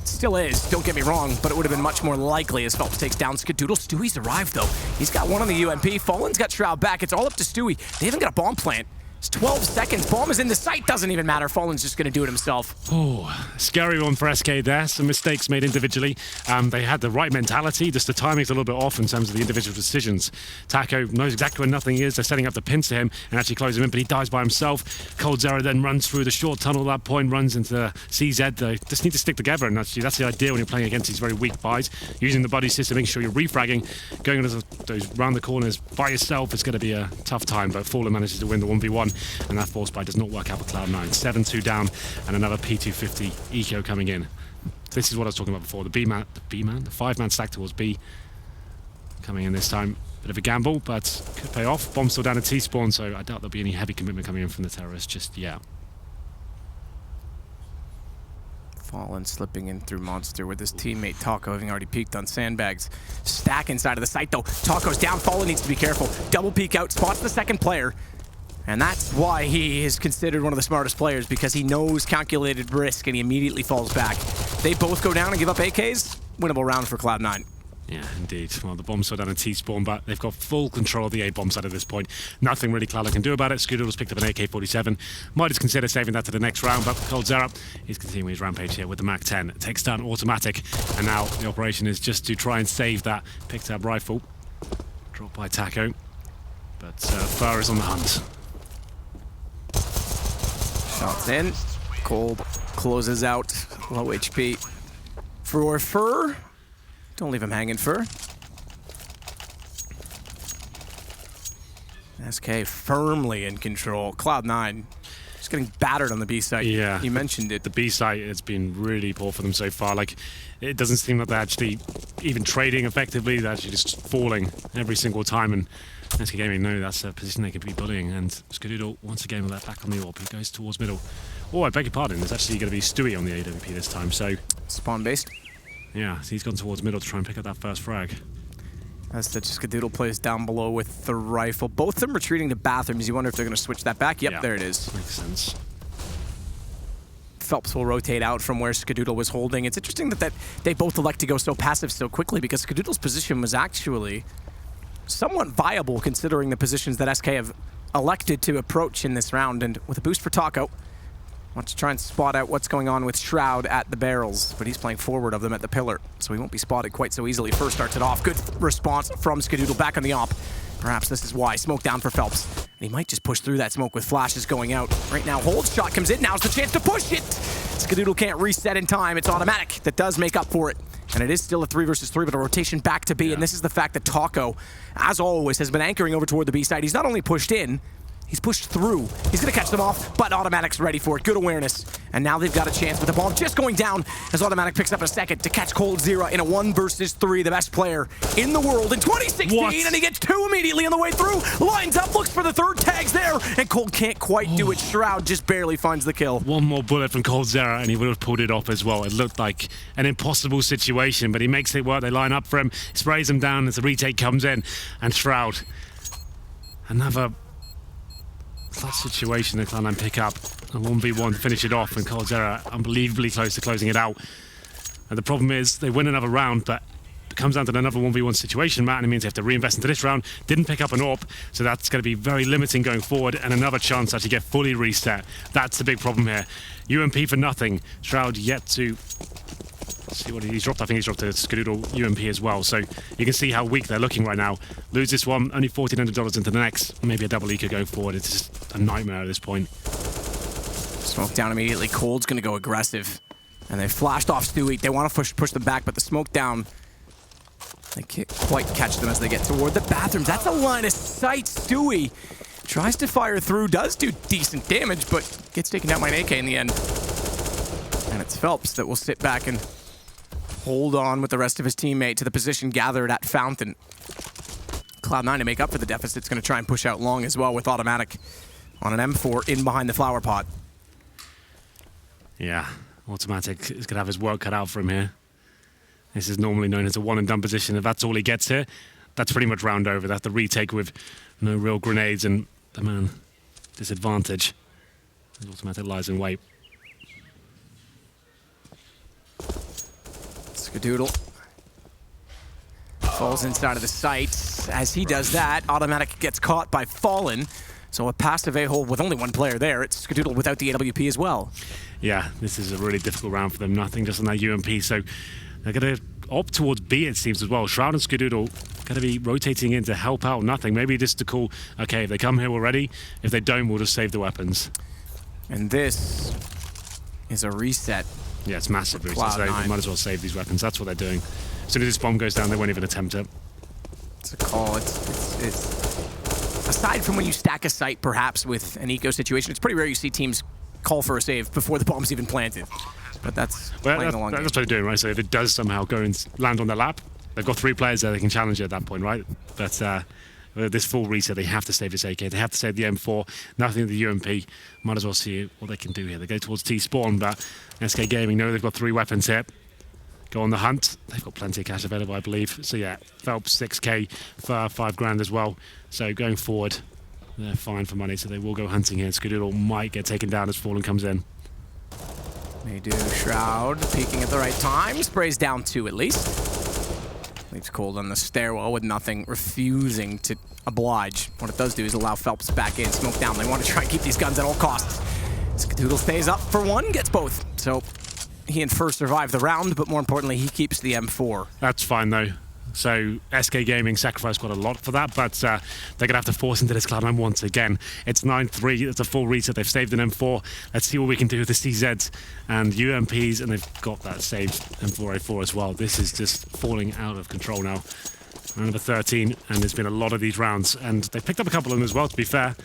Still is, don't get me wrong, but it would have been much more likely as Phelps takes down Skadoodle. Stewie's arrived, though. He's got 1 on the UMP. Fallen's got Shroud back. It's all up to Stewie. They haven't got a bomb plant. It's 12 seconds. Bomb is in the site. Doesn't even matter. Fallen's just going to do it himself. Oh, scary one for SK there. Some mistakes made individually. They had the right mentality. Just the timing's a little bit off in terms of the individual decisions. Taco knows exactly where nothing is. They're setting up the pins to him and actually close him in, but he dies by himself. Cold Zero then runs through the short tunnel at that point, runs into CZ. They just need to stick together, and actually that's the idea when you're playing against these very weak buys. Using the buddy system, making sure you're refragging, going into those round the corners by yourself is going to be a tough time, but Fallen manages to win the 1v1. And that force buy does not work out for Cloud9. 7-2 down, and another P250 eco coming in. This is what I was talking about before. The 5-man stack towards B coming in this time. Bit of a gamble, but could pay off. Bomb still down at T-spawn, so I doubt there'll be any heavy commitment coming in from the terrorists just yet. Fallen slipping in through Monster with his teammate Taco having already peeked on sandbags. Stack inside of the site though. Taco's down. Fallen needs to be careful. Double peek out, spots the second player. And that's why he is considered one of the smartest players, because he knows calculated risk and he immediately falls back. They both go down and give up AKs. Winnable round for Cloud9. Yeah, indeed. Well, the bomb's still down in T-spawn, but they've got full control of the A-bomb side at this point. Nothing really Cloud9 can do about it. Skadoodle's picked up an AK-47. Might just consider saving that to the next round, but Cold Zero, he's continuing his rampage here with the Mac-10. Takes down automatic, and now the operation is just to try and save that picked up rifle. Dropped by Taco, but Fur is on the hunt. Shots in. Cold closes out. Low HP for Fur. Don't leave him hanging, Fur. SK firmly in control. Cloud9 just getting battered on the B site. Yeah. You mentioned it. The B site has been really poor for them so far. Like, it doesn't seem like they're actually even trading effectively. They're actually just falling every single time. And SK Gaming know that's a position they could be bullying. And Skadoodle, once again, with that back on the AWP, he goes towards middle. Oh, I beg your pardon. It's actually going to be Stewie on the AWP this time. So Spawn-based. yeah, so he's gone towards middle to try and pick up that first frag. As the Skadoodle plays down below with the rifle. Both of them retreating to bathrooms. You wonder if they're going to switch that back. Yep, Yeah. there it is. Makes sense. Phelps will rotate out from where Skadoodle was holding. It's interesting that they both elect to go so passive so quickly because Skadoodle's position was actually somewhat viable considering the positions that SK have elected to approach in this round. And with a boost for Taco, wants to try and spot out what's going on with Shroud at the barrels, but he's playing forward of them at the pillar, so he won't be spotted quite so easily. First starts it off. Good response from Skadoodle back on the op. Perhaps this is why. Smoke down for Phelps. And he might just push through that smoke with flashes going out. Right now, Hold shot comes in. Now's the chance to push it. Skadoodle can't reset in time. It's automatic. That does make up for it. And it is still a 3 versus 3, but a rotation back to B. And this is the fact that Taco, as always, has been anchoring over toward the B side. He's not only pushed in, he's pushed through. He's going to catch them off, but Automatic's ready for it. Good awareness. And now they've got a chance with the bomb just going down as Automatic picks up a second to catch coldzera in a 1 versus 3, the best player in the world in 2016. What? And he gets 2 immediately on the way through. Lines up, looks for the third, tags there. And Cold can't quite do it. Shroud just barely finds the kill. One more bullet from coldzera and he would have pulled it off as well. It looked like an impossible situation, but he makes it work. They line up for him, sprays him down as the retake comes in. And Shroud, another clutch situation that Cloud9 pick up. A 1v1 to finish it off, and coldzera unbelievably close to closing it out. And the problem is they win another round, but it comes down to another 1v1 situation, Matt, and it means they have to reinvest into this round. Didn't pick up an AWP, so that's going to be very limiting going forward, and another chance to actually get fully reset. That's the big problem here. UMP for nothing. Shroud yet to see what he's dropped. I think he's dropped a Skadoodle UMP as well, so you can see how weak they're looking right now. Lose this one, only $1,400 into the next. Maybe a double eco going forward. It's just a nightmare at this point. Smoke down immediately. Cold's going to go aggressive. And they flashed off Stewie. They want to push them back, but the smoke down, they can't quite catch them as they get toward the bathrooms. That's a line of sight. Stewie tries to fire through, does do decent damage, but gets taken down by an AK in the end. And it's Phelps that will sit back and hold on with the rest of his teammate to the position gathered at Fountain. Cloud9 to make up for the deficit is going to try and push out long as well with Automatic on an M4 in behind the flower pot. Yeah, Automatic is going to have his work cut out for him here. This is normally known as a one-and-done position. If that's all he gets here, that's pretty much round over. That's the retake with no real grenades and the man disadvantage. Automatic lies in wait. Skadoodle falls inside of the site. As he does that, Automatic gets caught by Fallen. So a passive A-hole with only one player there. It's Skadoodle without the AWP as well. Yeah, this is a really difficult round for them. Nothing just on that UMP. So they're going to opt towards B, it seems, as well. Shroud and Skadoodle going to be rotating in to help out. Nothing. Maybe just to call, okay, if they come here already, if they don't, we'll just save the weapons. And this is a reset. Yeah, it's massive reset. So they might as well save these weapons. That's what they're doing. As soon as this bomb goes down, they won't even attempt it. It's a call. It's aside from when you stack a site, perhaps, with an eco situation, it's pretty rare you see teams call for a save before the bomb's even planted. But that's playing the long game. That's what they're doing, right? So if it does somehow go and land on their lap, they've got 3 players there they can challenge it at that point, right? But this full reset, they have to save this AK. They have to save the M4. Nothing of the UMP. Might as well see what they can do here. They go towards T-spawn, but SK Gaming know they've got 3 weapons here. Go on the hunt. They've got plenty of cash available, I believe. So yeah, Phelps 6k for 5 grand as well. So going forward, they're fine for money, so they will go hunting here. Skadoodle might get taken down as Fallen comes in. They do. Shroud peeking at the right time. Sprays down 2 at least. Leaves Cold on the stairwell with nothing, refusing to oblige. What it does do is allow Phelps back in. Smoke down. They want to try and keep these guns at all costs. Skadoodle stays up for 1, gets both. So he and First survive the round, but more importantly, he keeps the M4. That's fine, though. So SK Gaming sacrificed quite a lot for that, but they're going to have to force into this Cloud9 once again. It's 9-3. It's a full reset. They've saved an M4. Let's see what we can do with the CZs and UMPs, and they've got that saved M4A4 as well. This is just falling out of control now. Round number 13, and there's been a lot of these rounds, and they've picked up a couple of them as well, to be fair.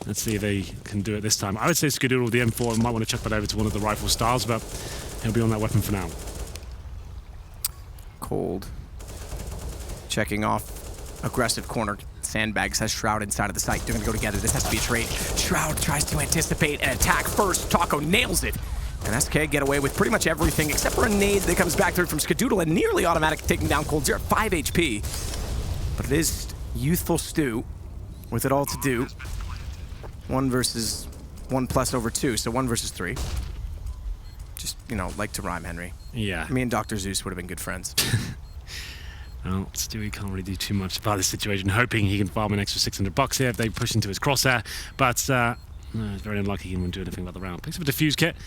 Let's see if they can do it this time. I would say Skadoodle with the M4 might want to chuck that over to one of the rifle styles, but he'll be on that weapon for now. Cold. Checking off aggressive corner. Sandbags has Shroud inside of the site. They're going to go together. This has to be a trade. Shroud tries to anticipate and attack first. Taco nails it. And SK get away with pretty much everything except for a nade that comes back through from Skadoodle and nearly automatic taking down Cold Zero at 5 HP. But it is youthful Stu with it all to do. 1 versus 1 plus over 2, so 1 versus 3. Just, you know, like to rhyme, Henry. Yeah. Me and Dr. Zeus would have been good friends. Well, Stewie can't really do too much about this situation, hoping he can farm an extra $600 here if they push into his crosshair, but no, it's very unlikely he can do anything about the round. Picks up a defuse kit,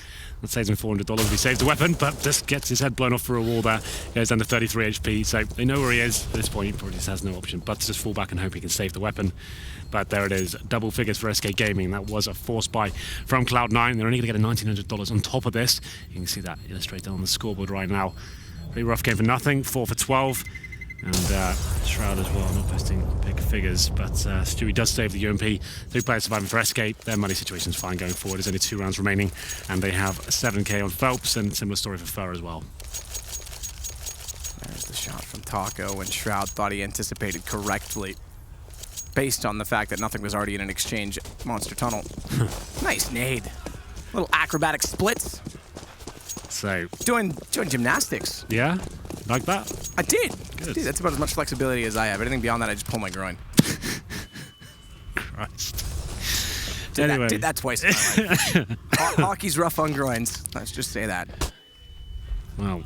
that saves him $400 if he saves the weapon, but just gets his head blown off through a wall there, goes down to 33 HP, so they know where he is. At this point, he probably just has no option but to just fall back and hope he can save the weapon. But there it is, double figures for SK Gaming. That was a force buy from Cloud9. They're only going to get a $1,900 on top of this. You can see that illustrated on the scoreboard right now. Pretty rough game for nothing, 4 for 12. And Shroud as well, not posting big figures, but Stewie does save the UMP. 3 players surviving for SK. Their money situation's fine going forward. There's only 2 rounds remaining, and they have 7k on Phelps, and similar story for Fur as well. There's the shot from Taco, and Shroud thought he anticipated correctly, based on the fact that nothing was already in an exchange Monster Tunnel. Nice nade. Little acrobatic splits. So Doing gymnastics. Yeah? Like that? I did. Good. Dude, that's about as much flexibility as I have. Anything beyond that, I just pull my groin. Christ. Did that twice in my life. Hockey's rough on groins. Let's just say that. Well,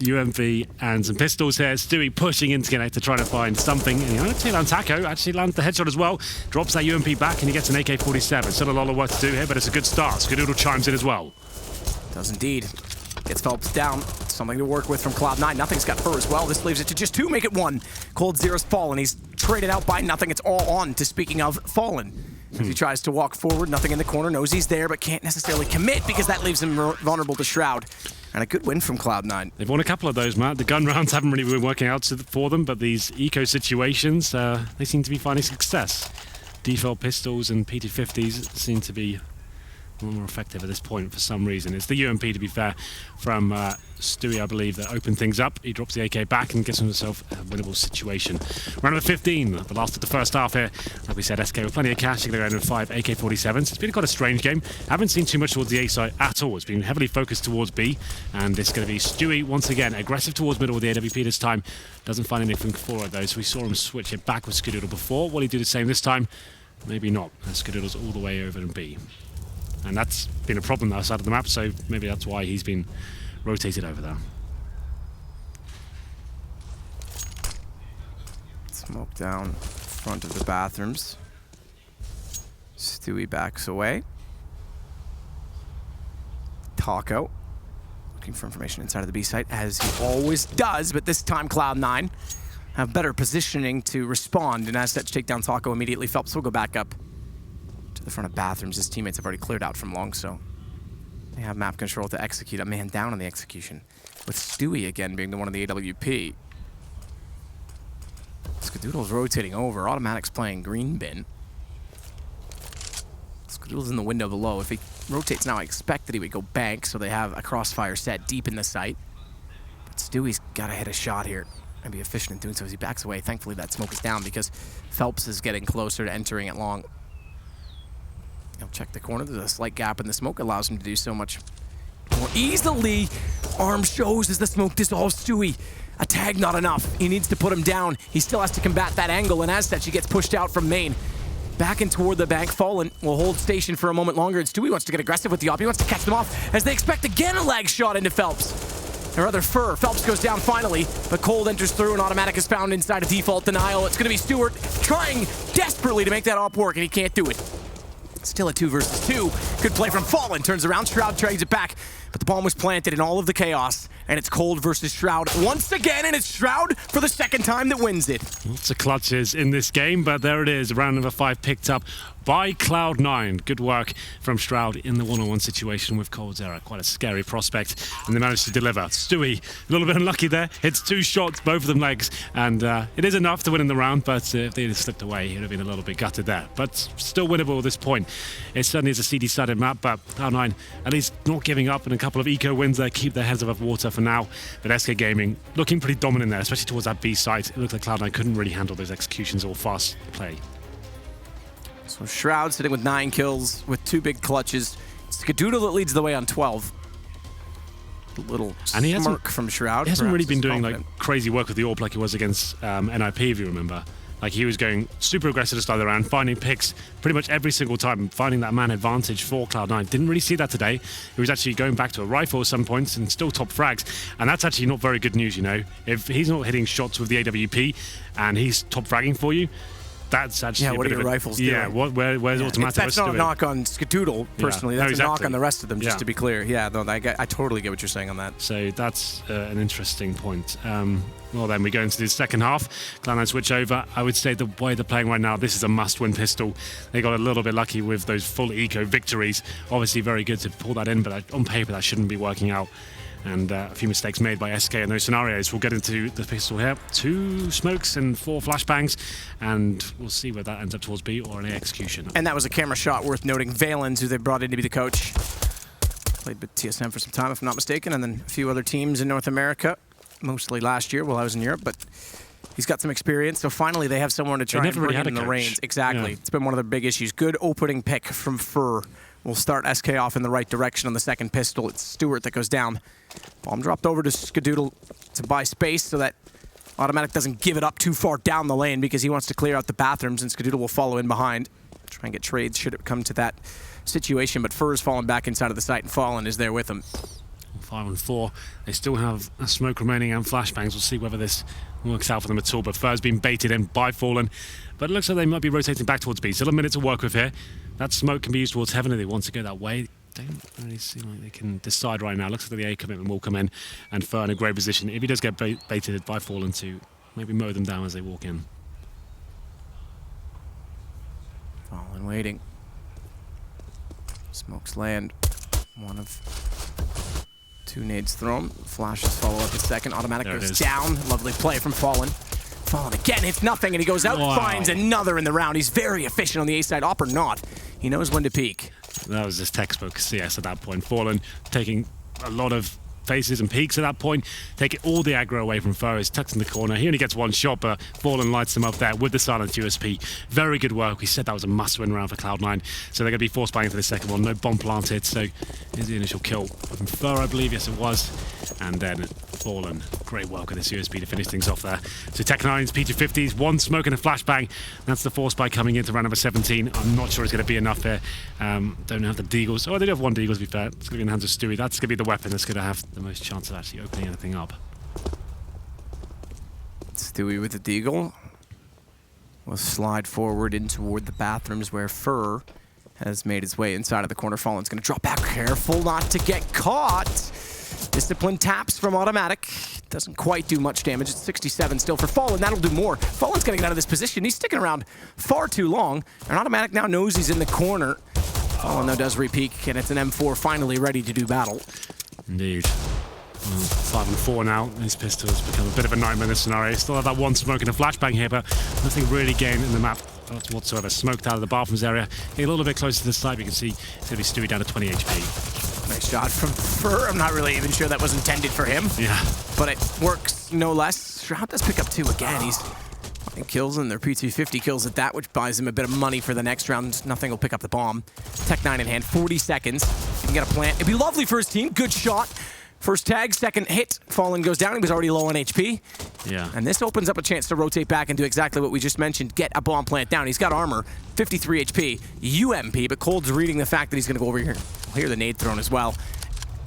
UMV and some pistols here. Stewie pushing into Connect to try to find something. And the tail on Taco actually lands the headshot as well. Drops that UMP back and he gets an AK-47. Still a lot of work to do here, but it's a good start. Skadoodle chimes in as well. Does indeed. Gets Phelps down. Something to work with from Cloud9. Nothing's got Fur as well. This leaves it to just 2, make it 1. Cold Zero's fallen. He's traded out by Nothing. It's all on to speaking of fallen. As he tries to walk forward, Nothing in the corner, knows he's there, but can't necessarily commit because that leaves him vulnerable to Shroud. And a good win from Cloud9. They've won a couple of those, Matt. The gun rounds haven't really been working out for them, but these eco situations, they seem to be finding success. Default pistols and PT50s seem to be a lot more effective at this point for some reason. It's the UMP, to be fair, from Stewie, I believe, that opened things up. He drops the AK back and gets himself a winnable situation. Round number 15, the last of the first half here. Like we said, SK with plenty of cash. They're going with 5 AK-47s. It's been quite a strange game. Haven't seen too much towards the A side at all. It's been heavily focused towards B, and it's going to be Stewie once again, aggressive towards middle with the AWP this time. Doesn't find anything for it though, so we saw him switch it back with Skadoodle before. Will he do the same this time? Maybe not. Skadoodle's all the way over in B. And that's been a problem that side of the map, so maybe that's why he's been rotated over there. Smoke down front of the bathrooms. Stewie backs away. Taco looking for information inside of the B site, as he always does, but this time Cloud9 have better positioning to respond, and as such take down Taco immediately. Phelps will go back up to the front of bathrooms. His teammates have already cleared out from long, so they have map control to execute. A man down on the execution, with Stewie again being the one on the AWP. Skadoodle's rotating over. Automatic's playing green bin. Skadoodle's in the window below. If he rotates now, I expect that he would go bank, so they have a crossfire set deep in the site. But Stewie's got to hit a shot here and be efficient in doing so as he backs away. Thankfully, that smoke is down because Phelps is getting closer to entering it long. He'll check the corner. There's a slight gap in the smoke. Allows him to do so much more easily. Arm shows as the smoke dissolves Stewie. A tag not enough. He needs to put him down. He still has to combat that angle, and as such, he gets pushed out from main. Back and toward the bank. Fallen will hold station for a moment longer, and Stewie wants to get aggressive with the op. He wants to catch them off as they expect again a lag shot into Phelps. Or rather, Fur. Phelps goes down finally, but Cold enters through, and automatic is found inside a default denial. It's going to be Stewart trying desperately to make that op work, and he can't do it. Still a 2 versus 2. Good play from Fallen. Turns around. Shroud trades it back. But the bomb was planted in all of the chaos. And it's Cold versus Shroud once again. And it's Shroud for the second time that wins it. Lots of clutches in this game. But there it is. Round number 5 picked up by Cloud9. Good work from Shroud in the one-on-one situation with Coldzera. Quite a scary prospect, and they managed to deliver. Stewie, a little bit unlucky there, hits 2 shots, both of them legs, and it is enough to win in the round, but if they had slipped away, he would have been a little bit gutted there. But still winnable at this point. It certainly is a CD-sided map, but Cloud9 at least not giving up, and a couple of eco wins there keep their heads above water for now. But SK Gaming looking pretty dominant there, especially towards that B site. It looked like Cloud9 couldn't really handle those executions or fast play. So Shroud sitting with 9 kills with 2 big clutches. Skadoodle that leads the way on 12. A little smirk from Shroud. He hasn't really been doing like crazy work with the AWP like he was against NIP, if you remember. Like he was going super aggressive to start the round, finding picks pretty much every single time, finding that man advantage for Cloud9. Didn't really see that today. He was actually going back to a rifle at some points and still top frags. And that's actually not very good news, you know. If he's not hitting shots with the AWP and he's top fragging for you, that's actually what are your rifles doing? Yeah, where's automatic? That's not a knock on Skadoodle, personally. Yeah. That's a knock on the rest of them, just to be clear. Yeah, no, I totally get what you're saying on that. So that's an interesting point. Well, then we go into the second half. Cloud9 switch over. I would say the way they're playing right now, this is a must-win pistol. They got a little bit lucky with those full eco victories. Obviously very good to pull that in, but on paper that shouldn't be working out. And a few mistakes made by SK in those scenarios. We'll get into the pistol here. 2 smokes and 4 flashbangs, and we'll see where that ends up towards B or an A execution. And that was a camera shot worth noting. Valens, who they brought in to be the coach, played with TSM for some time, if I'm not mistaken, and then a few other teams in North America, mostly last year while I was in Europe, but he's got some experience. So finally they have someone to try and bring in the reins. Exactly. Yeah. It's been one of their big issues. Good opening pick from Fur. We'll start SK off in the right direction on the second pistol. It's Stewart that goes down. Bomb dropped over to Skadoodle to buy space so that Automatic doesn't give it up too far down the lane because he wants to clear out the bathrooms, and Skadoodle will follow in behind. Try and get trades should it come to that situation, but Fur's fallen back inside of the site, and Fallen is there with him. 5 and 4. They still have a smoke remaining and flashbangs. We'll see whether this works out for them at all, but Fur's been baited in by Fallen. But it looks like they might be rotating back towards B. Still a minute to work with here. That smoke can be used towards Heaven if they want to go that way. Don't really seem like they can decide right now. Looks like the A commitment will come in, and Fur in a great position if he does get baited by Fallen to maybe mow them down as they walk in. Fallen waiting. Smokes land. 1 of 2 nades thrown. Flashes follow up a second. Automatic goes down. Lovely play from Fallen. Fallen again hits nothing, and he goes out, finds another in the round. He's very efficient on the A side, op or not. He knows when to peek. That was just textbook CS at that point. Fallen taking a lot of faces and peeks at that point, taking all the aggro away from Fur. He's tucked in the corner. He only gets 1 shot, but Fallen lights him up there with the silenced USP. Very good work. We said that was a must-win round for Cloud9, so they're going to be force buying for the second one. No bomb planted, so here's the initial kill from Fur, I believe. Yes, it was. And then Fallen. Great work with this USP to finish things off there. So Tech9's P250s, 1 smoke and a flashbang. That's the force buy coming into round number 17. I'm not sure it's going to be enough here. Don't have the Deagles. Oh, they do have 1 Deagle, to be fair. It's going to be in the hands of Stewie. That's going to be the weapon that's going to have the most chance of actually opening anything up. Stewie with the Deagle will slide forward in toward the bathrooms where Fur has made his way inside of the corner. Fallen's going to drop back. Careful not to get caught. Discipline taps from Automatic. Doesn't quite do much damage. It's 67 still for Fallen. That'll do more. Fallen's going to get out of this position. He's sticking around far too long. And Automatic now knows he's in the corner. Fallen, though, does re-peek, and it's an M4 finally ready to do battle. Indeed. 5 and 4 now. These pistols become a bit of a nightmare in this scenario. Still have that 1 smoke and a flashbang here, but nothing really gained in the map whatsoever. Smoked out of the bathrooms area. Getting a little bit closer to the side, you can see it's going to be Stewie down to 20 HP. Nice shot from Fur. I'm not really even sure that was intended for him. Yeah. But it works no less. Shroud does pick up 2 again. He's finding kills, and their P250 kills at that, which buys him a bit of money for the next round. Nothing will pick up the bomb. Tech9 in hand, 40 seconds. He can get a plant. It'd be lovely for his team. Good shot. First tag, second hit. Fallen goes down. He was already low on HP. Yeah. And this opens up a chance to rotate back and do exactly what we just mentioned. Get a bomb plant down. He's got armor, 53 HP, UMP, but Cold's reading the fact that he's going to go over here. We'll hear the nade thrown as well.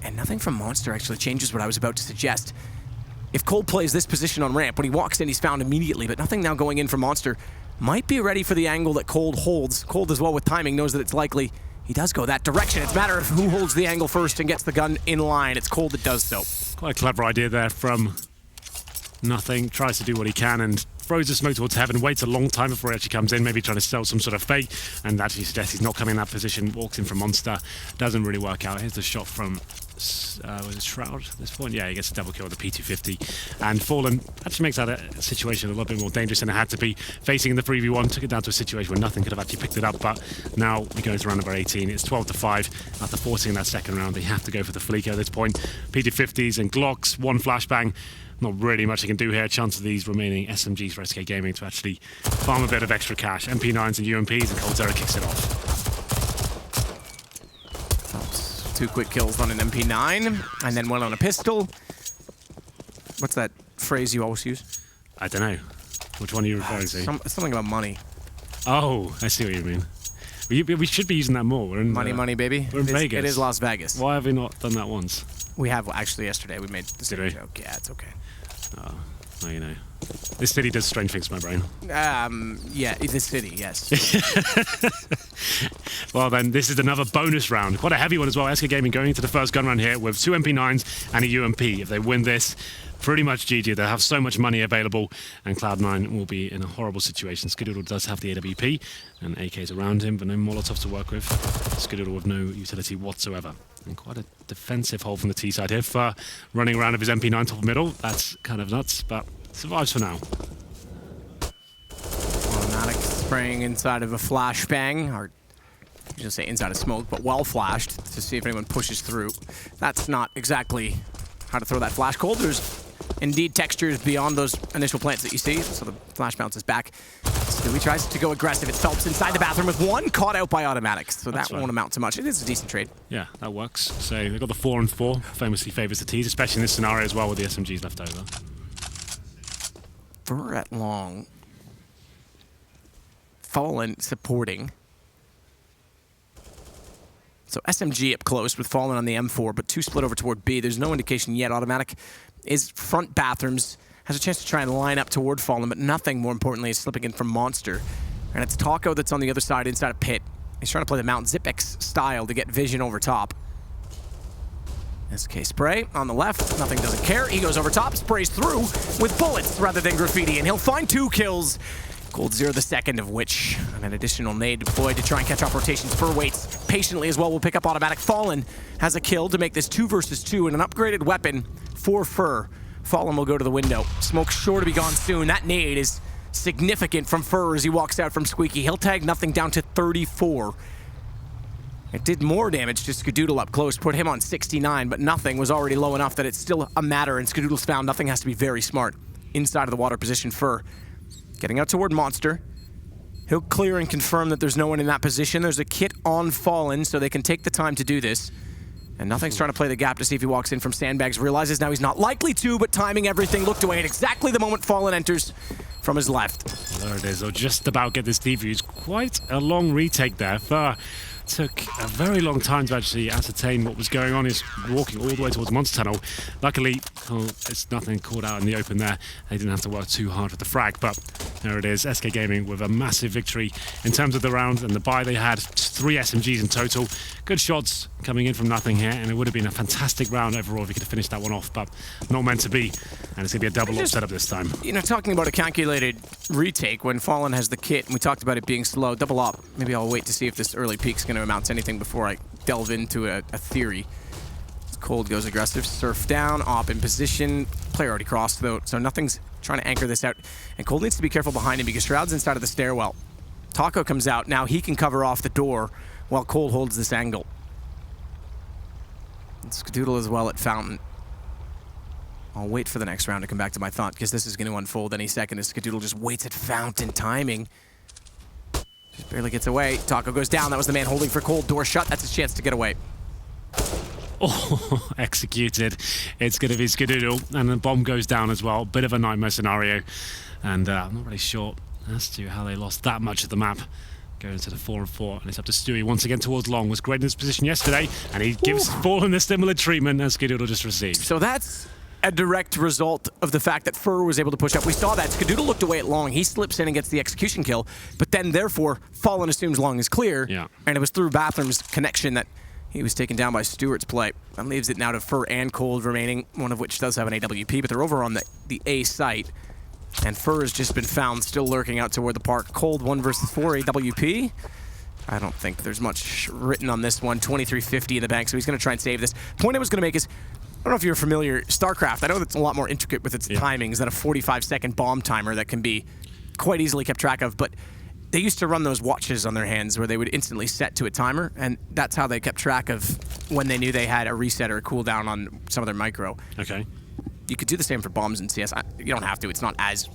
And nothing from Monster actually changes what I was about to suggest. If Cold plays this position on ramp, when he walks in, he's found immediately, but nothing now going in from Monster. Might be ready for the angle that Cold holds. Cold as well with timing knows that it's likely. He does go that direction. It's a matter of who holds the angle first and gets the gun in line. It's Cold that does so. Quite a clever idea there from Nothing. Tries to do what he can, and throws the smoke towards heaven, waits a long time before he actually comes in, maybe trying to sell some sort of fake, and actually suggests he's not coming in that position, walks in from Monster. Doesn't really work out. Here's the shot from was it Shroud at this point? Yeah, he gets a double kill with the P250. And Fallen actually makes that a situation a little bit more dangerous than it had to be. Facing in the 3v1, took it down to a situation where nothing could have actually picked it up, but now we go into round number 18. It's 12-5. After forcing that second round, they have to go for the Fleeco at this point. P250s and Glocks, one flashbang. Not really much they can do here. Chance of these remaining SMGs for SK Gaming to actually farm a bit of extra cash. MP9s and UMPs, and Cold Zero kicks it off. 2 quick kills on an MP9, and then one on a pistol. What's that phrase you always use? I don't know. Which one are you referring to? Something about money. Oh, I see what you mean. We should be using that more. We're in, money, baby. We're in Vegas. It is Las Vegas. Why have we not done that once? We have, actually, yesterday. We made the same joke. Yeah, it's okay. Oh, well, you know. This city does strange things to my brain. Yeah, this city, yes. Well, then, this is another bonus round. Quite a heavy one as well. SK Gaming going into the first gun round here with 2 MP9s and a UMP. If they win this, pretty much GG. They'll have so much money available, and Cloud9 will be in a horrible situation. Skadoodle does have the AWP, and AKs around him, but no Molotovs to work with. Skadoodle with no utility whatsoever. And quite a defensive hole from the T side here for running around with his MP9 top middle. That's kind of nuts, but survives for now. Automatic spraying inside of a flashbang, or I should say inside of smoke, but well flashed to see if anyone pushes through. That's not exactly how to throw that flash. Cold, there's indeed textures beyond those initial plants that you see, so the flash bounces back. Stewie tries to go aggressive. It's Phelps inside the bathroom with one, caught out by Automatic, so that won't amount to much. It is a decent trade. Yeah, that works. So they've got the 4 and 4, famously favours the Ts, especially in this scenario as well with the SMGs left over. Fur at long. Fallen supporting. So SMG up close with Fallen on the M4, but 2 split over toward B. There's no indication yet. Automatic is front bathrooms, has a chance to try and line up toward Fallen, but nothing, more importantly, is slipping in from Monster. And it's Taco that's on the other side, inside a pit. He's trying to play the Mount Zipex style to get vision over top. SK Spray on the left, nothing doesn't care. He goes over top, sprays through with bullets rather than graffiti, and he'll find 2 kills. Cold Zero, the second of which, and an additional nade deployed to try and catch off rotations. Fur waits patiently as well. Will pick up Automatic. Fallen has a kill to make this 2 versus 2 and an upgraded weapon for Fur. Fallen will go to the window. Smoke's sure to be gone soon. That nade is significant from Fur as he walks out from Squeaky. He'll tag nothing down to 34. It did more damage to Skadoodle up close, put him on 69, but nothing was already low enough that it's still a matter, and Skadoodle's found nothing has to be very smart. Inside of the water position, Fur getting out toward Monster. He'll clear and confirm that there's no one in that position. There's a kit on Fallen, so they can take the time to do this. And nothing's trying to play the gap to see if he walks in from sandbags. Realizes now he's not likely to, but timing everything, looked away at exactly the moment Fallen enters from his left. There it is. They'll just about get this defuse. Quite a long retake there. Fur took a very long time to actually ascertain what was going on. He's walking all the way towards the Monster Tunnel. Luckily, it's nothing caught out in the open there. They didn't have to work too hard with the frag, but there it is. SK Gaming with a massive victory in terms of the round and the buy they had. 3 SMGs in total. Good shots coming in from nothing here, and it would have been a fantastic round overall if he could have finished that one off, but not meant to be. And it's going to be a double up setup this time. You know, talking about a calculated retake when Fallen has the kit, and we talked about it being slow, double up. Maybe I'll wait to see if this early peak's going to amount to anything before I delve into a theory. Cold goes aggressive, surf down, op in position. Player already crossed though, so nothing's trying to anchor this out. And Cold needs to be careful behind him because Shroud's inside of the stairwell. Taco comes out, now he can cover off the door while Cold holds this angle. And Skadoodle as well at Fountain. I'll wait for the next round to come back to my thought because this is going to unfold any second as Skadoodle just waits at Fountain timing. Just barely gets away. Taco goes down. That was the man holding for Cold. Door shut. That's his chance to get away. Oh, executed. It's going to be Skadoodle, and the bomb goes down as well. Bit of a nightmare scenario, and I'm not really sure as to how they lost that much of the map. Going to the 4 and 4, and it's up to Stewie once again towards long. Was great in his position yesterday, and he gives Fallen a similar treatment as Skadoodle just received. So that's a direct result of the fact that Fur was able to push up. We saw that. Skadoodle looked away at long. He slips in and gets the execution kill, but then therefore Fallen assumes long is clear, and it was through Bathroom's connection that he was taken down by Stewart's play. That leaves it now to Fur and Cold remaining, one of which does have an AWP, but they're over on the A site. And Fur has just been found still lurking out toward the park. Cold 1 versus 4 AWP. I don't think there's much written on this one. 2350 in the bank, so he's going to try and save this. Point I was going to make is, I don't know if you're familiar, StarCraft, I know that's a lot more intricate with its timings than a 45-second bomb timer that can be quite easily kept track of, but they used to run those watches on their hands where they would instantly set to a timer, and that's how they kept track of when they knew they had a reset or a cooldown on some of their micro. Okay. You could do the same for bombs in CS. You don't have to. It's not as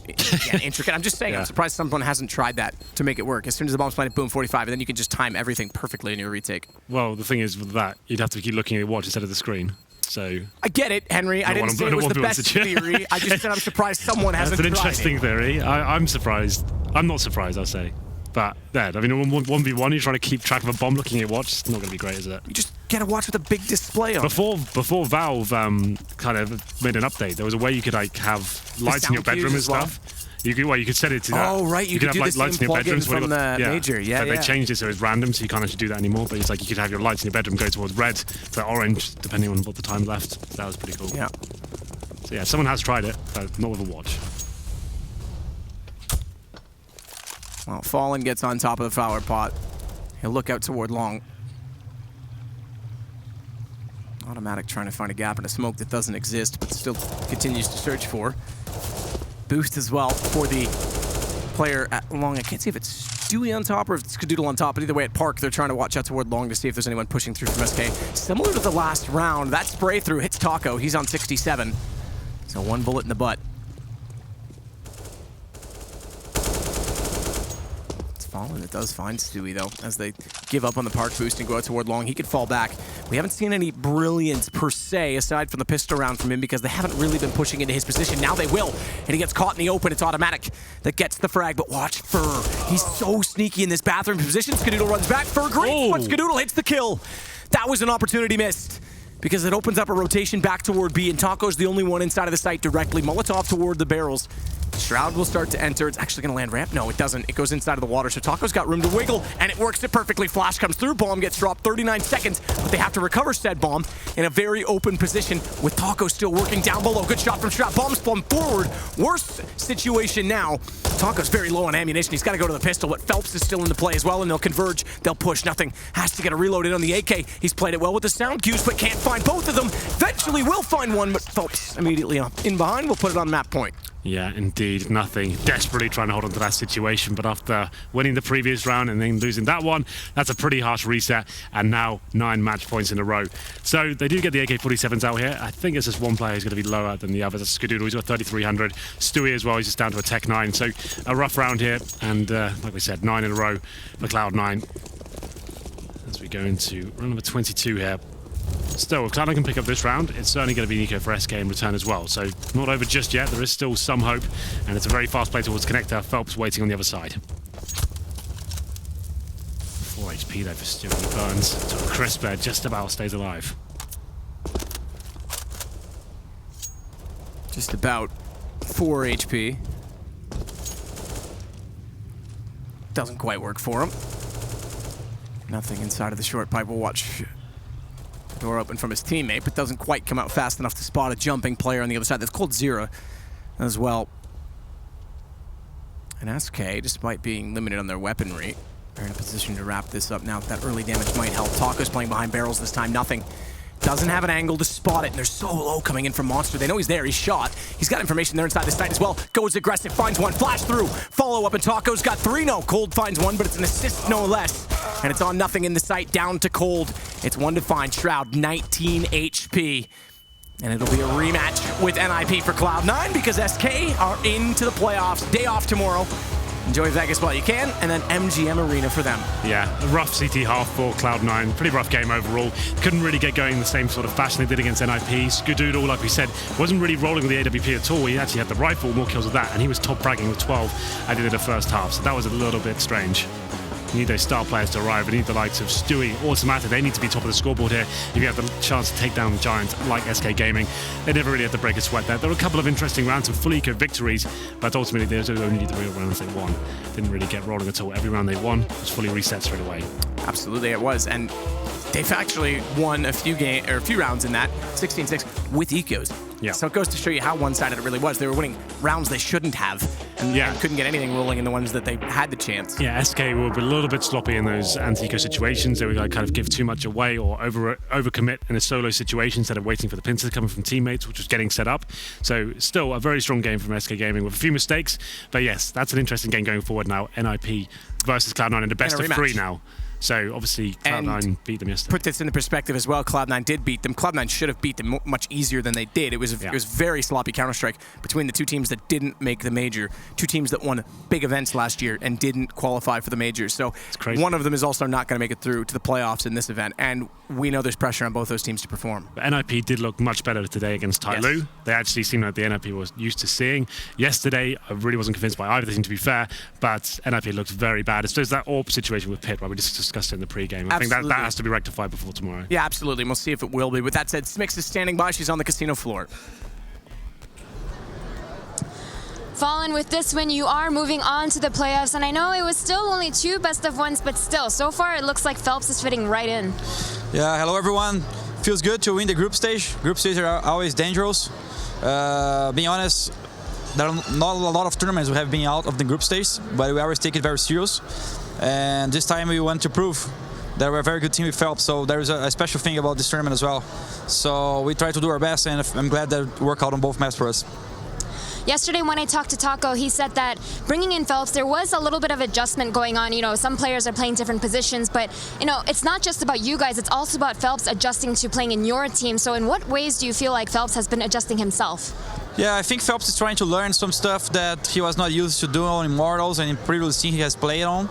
intricate. I'm just saying, I'm surprised someone hasn't tried that to make it work. As soon as the bomb's planted, boom, 45, and then you can just time everything perfectly in your retake. Well, the thing is with that, you'd have to keep looking at your watch instead of the screen. So I get it, Henry. I didn't say it was the best theory. I just said I'm surprised someone hasn't tried it. That's an interesting theory. I'm surprised. I'm not surprised, I'll say. But, yeah, I mean, 1v1, you're trying to keep track of a bomb looking at your watch. It's not going to be great, is it? You just get a watch with a big display on Before Valve kind of made an update, there was a way you could like have lights in your bedroom and stuff. You could set it to that. Oh, right. You could have do like the lights same in your bedroom. from the major. Yeah, They changed it so it's random, so you can't actually do that anymore. But it's like you could have your lights in your bedroom go towards red to orange, depending on what the time left. That was pretty cool. Yeah. So yeah, someone has tried it, but not with a watch. Well, Fallen gets on top of the flower pot. He'll look out toward long. Automatic trying to find a gap in a smoke that doesn't exist, but still continues to search for. Boost as well for the player at long. I can't see if it's Stewie on top or if it's Skadoodle on top, but either way at Park, they're trying to watch out toward long to see if there's anyone pushing through from SK. Similar to the last round, that spray through hits Taco. He's on 67. So 1 bullet in the butt. Fallen, it does find Stewie, though, as they give up on the Park boost and go out toward long. He could fall back. We haven't seen any brilliance, per se, aside from the pistol round from him, because they haven't really been pushing into his position. Now they will, and he gets caught in the open. It's Automatic that gets the frag, but watch Fur. He's so sneaky in this bathroom position. Skadoodle runs back. Fur great, but Skadoodle hits the kill. That was an opportunity missed, because it opens up a rotation back toward B, and Taco's the only one inside of the site directly. Molotov toward the barrels. Shroud will start to enter. It's actually going to land ramp. No, it doesn't. It goes inside of the water, so Taco's got room to wiggle, and it works it perfectly. Flash comes through. Bomb gets dropped. 39 seconds, but they have to recover said bomb in a very open position with Taco still working down below. Good shot from Shroud. Bomb spun forward. Worst situation now. Taco's very low on ammunition. He's got to go to the pistol, but Phelps is still in the play as well, and they'll converge. They'll push. Nothing. Has to get a reload in on the AK. He's played it well with the sound cues, but can't find both of them. Eventually will find one, but Phelps immediately up in behind. We'll put it on map point. Yeah, indeed, nothing. Desperately trying to hold on to that situation, but after winning the previous round and then losing that one, that's a pretty harsh reset, and now 9 match points in a row. So they do get the AK-47s out here. I think it's just one player who's going to be lower than the others. That's Skadoodle, he's got 3,300. Stewie as well, he's just down to a Tech 9. So a rough round here, and like we said, 9 in a row for Cloud9. As we go into round number 22 here. Still, if Cloud9 can pick up this round, it's certainly going to be Nico for SK in return as well. So not over just yet. There is still some hope, and it's a very fast play towards Connector. Phelps waiting on the other side. 4 HP though for Stewie. He burns to a crisp there, just about stays alive. Just about 4 HP. Doesn't quite work for him. Nothing inside of the short pipe. We'll watch door open from his teammate, but doesn't quite come out fast enough to spot a jumping player on the other side. That's called Zero as well. And SK, despite being limited on their weaponry, are in a position to wrap this up now. That early damage might help. Taco's playing behind barrels this time. Nothing. Doesn't have an angle to spot it, and they're so low coming in from Monster. They know he's there. He's shot. He's got information there inside the site as well. Goes aggressive, finds one, flash through, follow up, and Taco's got 3. No, Cold finds one, but it's an assist no less. And it's on nothing in the site, down to Cold. It's one to find. Shroud, 19 HP. And it'll be a rematch with NIP for Cloud9 because SK are into the playoffs. Day off tomorrow. Enjoy Vegas while you can, and then MGM Arena for them. Yeah, a rough CT half for Cloud9. Pretty rough game overall. Couldn't really get going in the same sort of fashion they did against NIP. Skadoodle, like we said, wasn't really rolling with the AWP at all. He actually had the rifle, more kills with that, and he was top fragging with 12 at the end of the first half. So that was a little bit strange. You need those star players to arrive. You need the likes of Stewie, Automatic. They need to be top of the scoreboard here if you have the chance to take down giants like SK Gaming. They never really had to break a sweat there. There were a couple of interesting rounds, some full eco victories, but ultimately they only the real rounds they won. Didn't really get rolling at all. Every round they won was fully reset straight away. Absolutely, it was. And they've actually won a few rounds in that, 16-6, with ecos. Yeah. So it goes to show you how one-sided it really was. They were winning rounds they shouldn't have, and couldn't get anything rolling in the ones that they had the chance. Yeah, SK were a little bit sloppy in those anti-eco situations. They were going to kind of give too much away or overcommit in a solo situation instead of waiting for the pincers coming from teammates, which was getting set up. So still a very strong game from SK Gaming with a few mistakes. But yes, that's an interesting game going forward now. NIP versus Cloud9 in the best of 3 now. So obviously Cloud9 beat them yesterday. Put this into perspective as well. Cloud9 did beat them. Cloud9 should have beat them much easier than they did. It was very sloppy Counter-Strike between the 2 teams that didn't make the major, 2 teams that won big events last year and didn't qualify for the majors. So one of them is also not going to make it through to the playoffs in this event, and we know there's pressure on both those teams to perform. But NIP did look much better today against Tyloo. Yes. They actually seemed like the NIP was used to seeing. Yesterday, I really wasn't convinced by either team, to be fair, but NIP looked very bad. It's just that AWP situation with Pit, where we just discussed it in the pre-game. I think that has to be rectified before tomorrow. Yeah, absolutely. And we'll see if it will be. With that said, Smix is standing by. She's on the casino floor. Fallen, with this win, you are moving on to the playoffs, and I know it was still only 2 best-of-1s, but still, so far it looks like Phelps is fitting right in. Yeah, hello everyone. Feels good to win the group stage. Group stages are always dangerous. Being honest, there are not a lot of tournaments we have been out of the group stage, but we always take it very serious. And this time we want to prove that we're a very good team with Phelps, so there is a special thing about this tournament as well. So we try to do our best, and I'm glad that it worked out on both maps for us. Yesterday when I talked to Taco, he said that bringing in Phelps, there was a little bit of adjustment going on. You know, some players are playing different positions, but, you know, it's not just about you guys, it's also about Phelps adjusting to playing in your team. So in what ways do you feel like Phelps has been adjusting himself? Yeah, I think Phelps is trying to learn some stuff that he was not used to doing on Immortals and in previous team he has played on.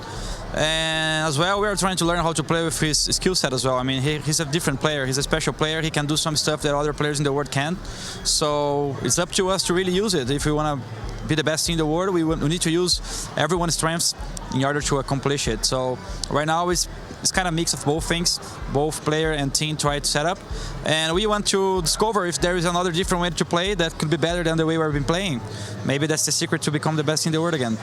And as well, we are trying to learn how to play with his skill set as well. I mean, he's a different player. He's a special player. He can do some stuff that other players in the world can't. So it's up to us to really use it. If we want to be the best team in the world, we need to use everyone's strengths in order to accomplish it. So right now it's kind of a mix of both things. Both player and team try to set up. And we want to discover if there is another different way to play that could be better than the way we've been playing. Maybe that's the secret to become the best in the world again.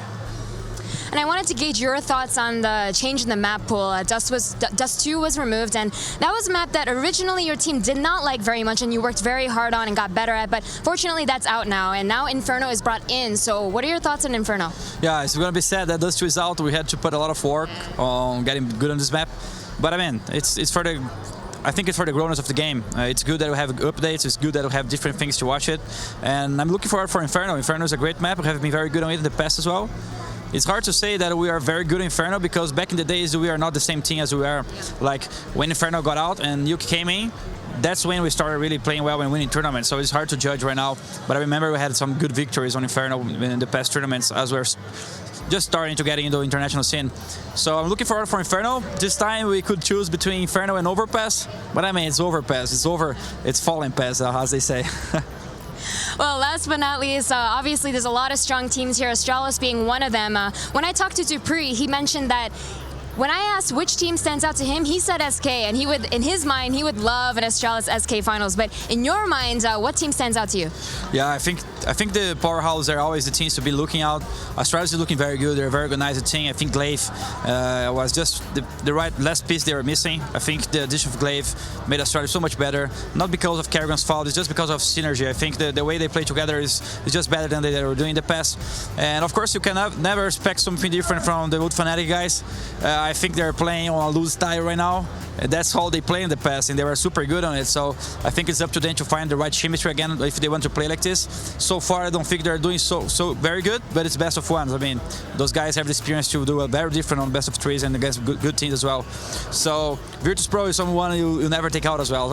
And I wanted to gauge your thoughts on the change in the map pool. Dust 2 was removed, and that was a map that originally your team did not like very much and you worked very hard on and got better at, but fortunately that's out now, and now Inferno is brought in. So what are your thoughts on Inferno? Yeah, it's going to be sad that Dust 2 is out. We had to put a lot of work on getting good on this map. But I mean, it's for the... I think it's for the grown-ups of the game. It's good that we have updates, it's good that we have different things to watch it. And I'm looking forward for Inferno. Inferno is a great map. We have been very good on it in the past as well. It's hard to say that we are very good in Inferno because back in the days we are not the same team as we are. Like when Inferno got out and Yuki came in, that's when we started really playing well and winning tournaments. So it's hard to judge right now. But I remember we had some good victories on Inferno in the past tournaments as we're just starting to get into the international scene. So I'm looking forward for Inferno. This time we could choose between Inferno and Overpass. But I mean, it's Overpass. It's Fallen Pass, as they say. Well, last but not least, obviously there's a lot of strong teams here, Astralis being one of them. When I talked to Dupree, he mentioned that when I asked which team stands out to him, he said SK, and he would, in his mind, he would love an Astralis SK finals. But in your mind, what team stands out to you? Yeah, I think the powerhouses are always the teams to be looking out. Astralis is looking very good. They're a very organized team. I think Glaive was just the right last piece they were missing. I think the addition of Glaive made Astralis so much better. Not because of Kerrigan's fault, it's just because of synergy. I think the way they play together is just better than they were doing in the past. And of course, you can never expect something different from the Wood Fnatic guys. I think they're playing on a loose style right now. That's how they play in the past, and they were super good on it. So I think it's up to them to find the right chemistry again if they want to play like this. So far, I don't think they're doing so very good, but it's best of ones. I mean, those guys have the experience to do a very different on best of threes and against good teams as well. So Virtus.pro is someone you never take out as well.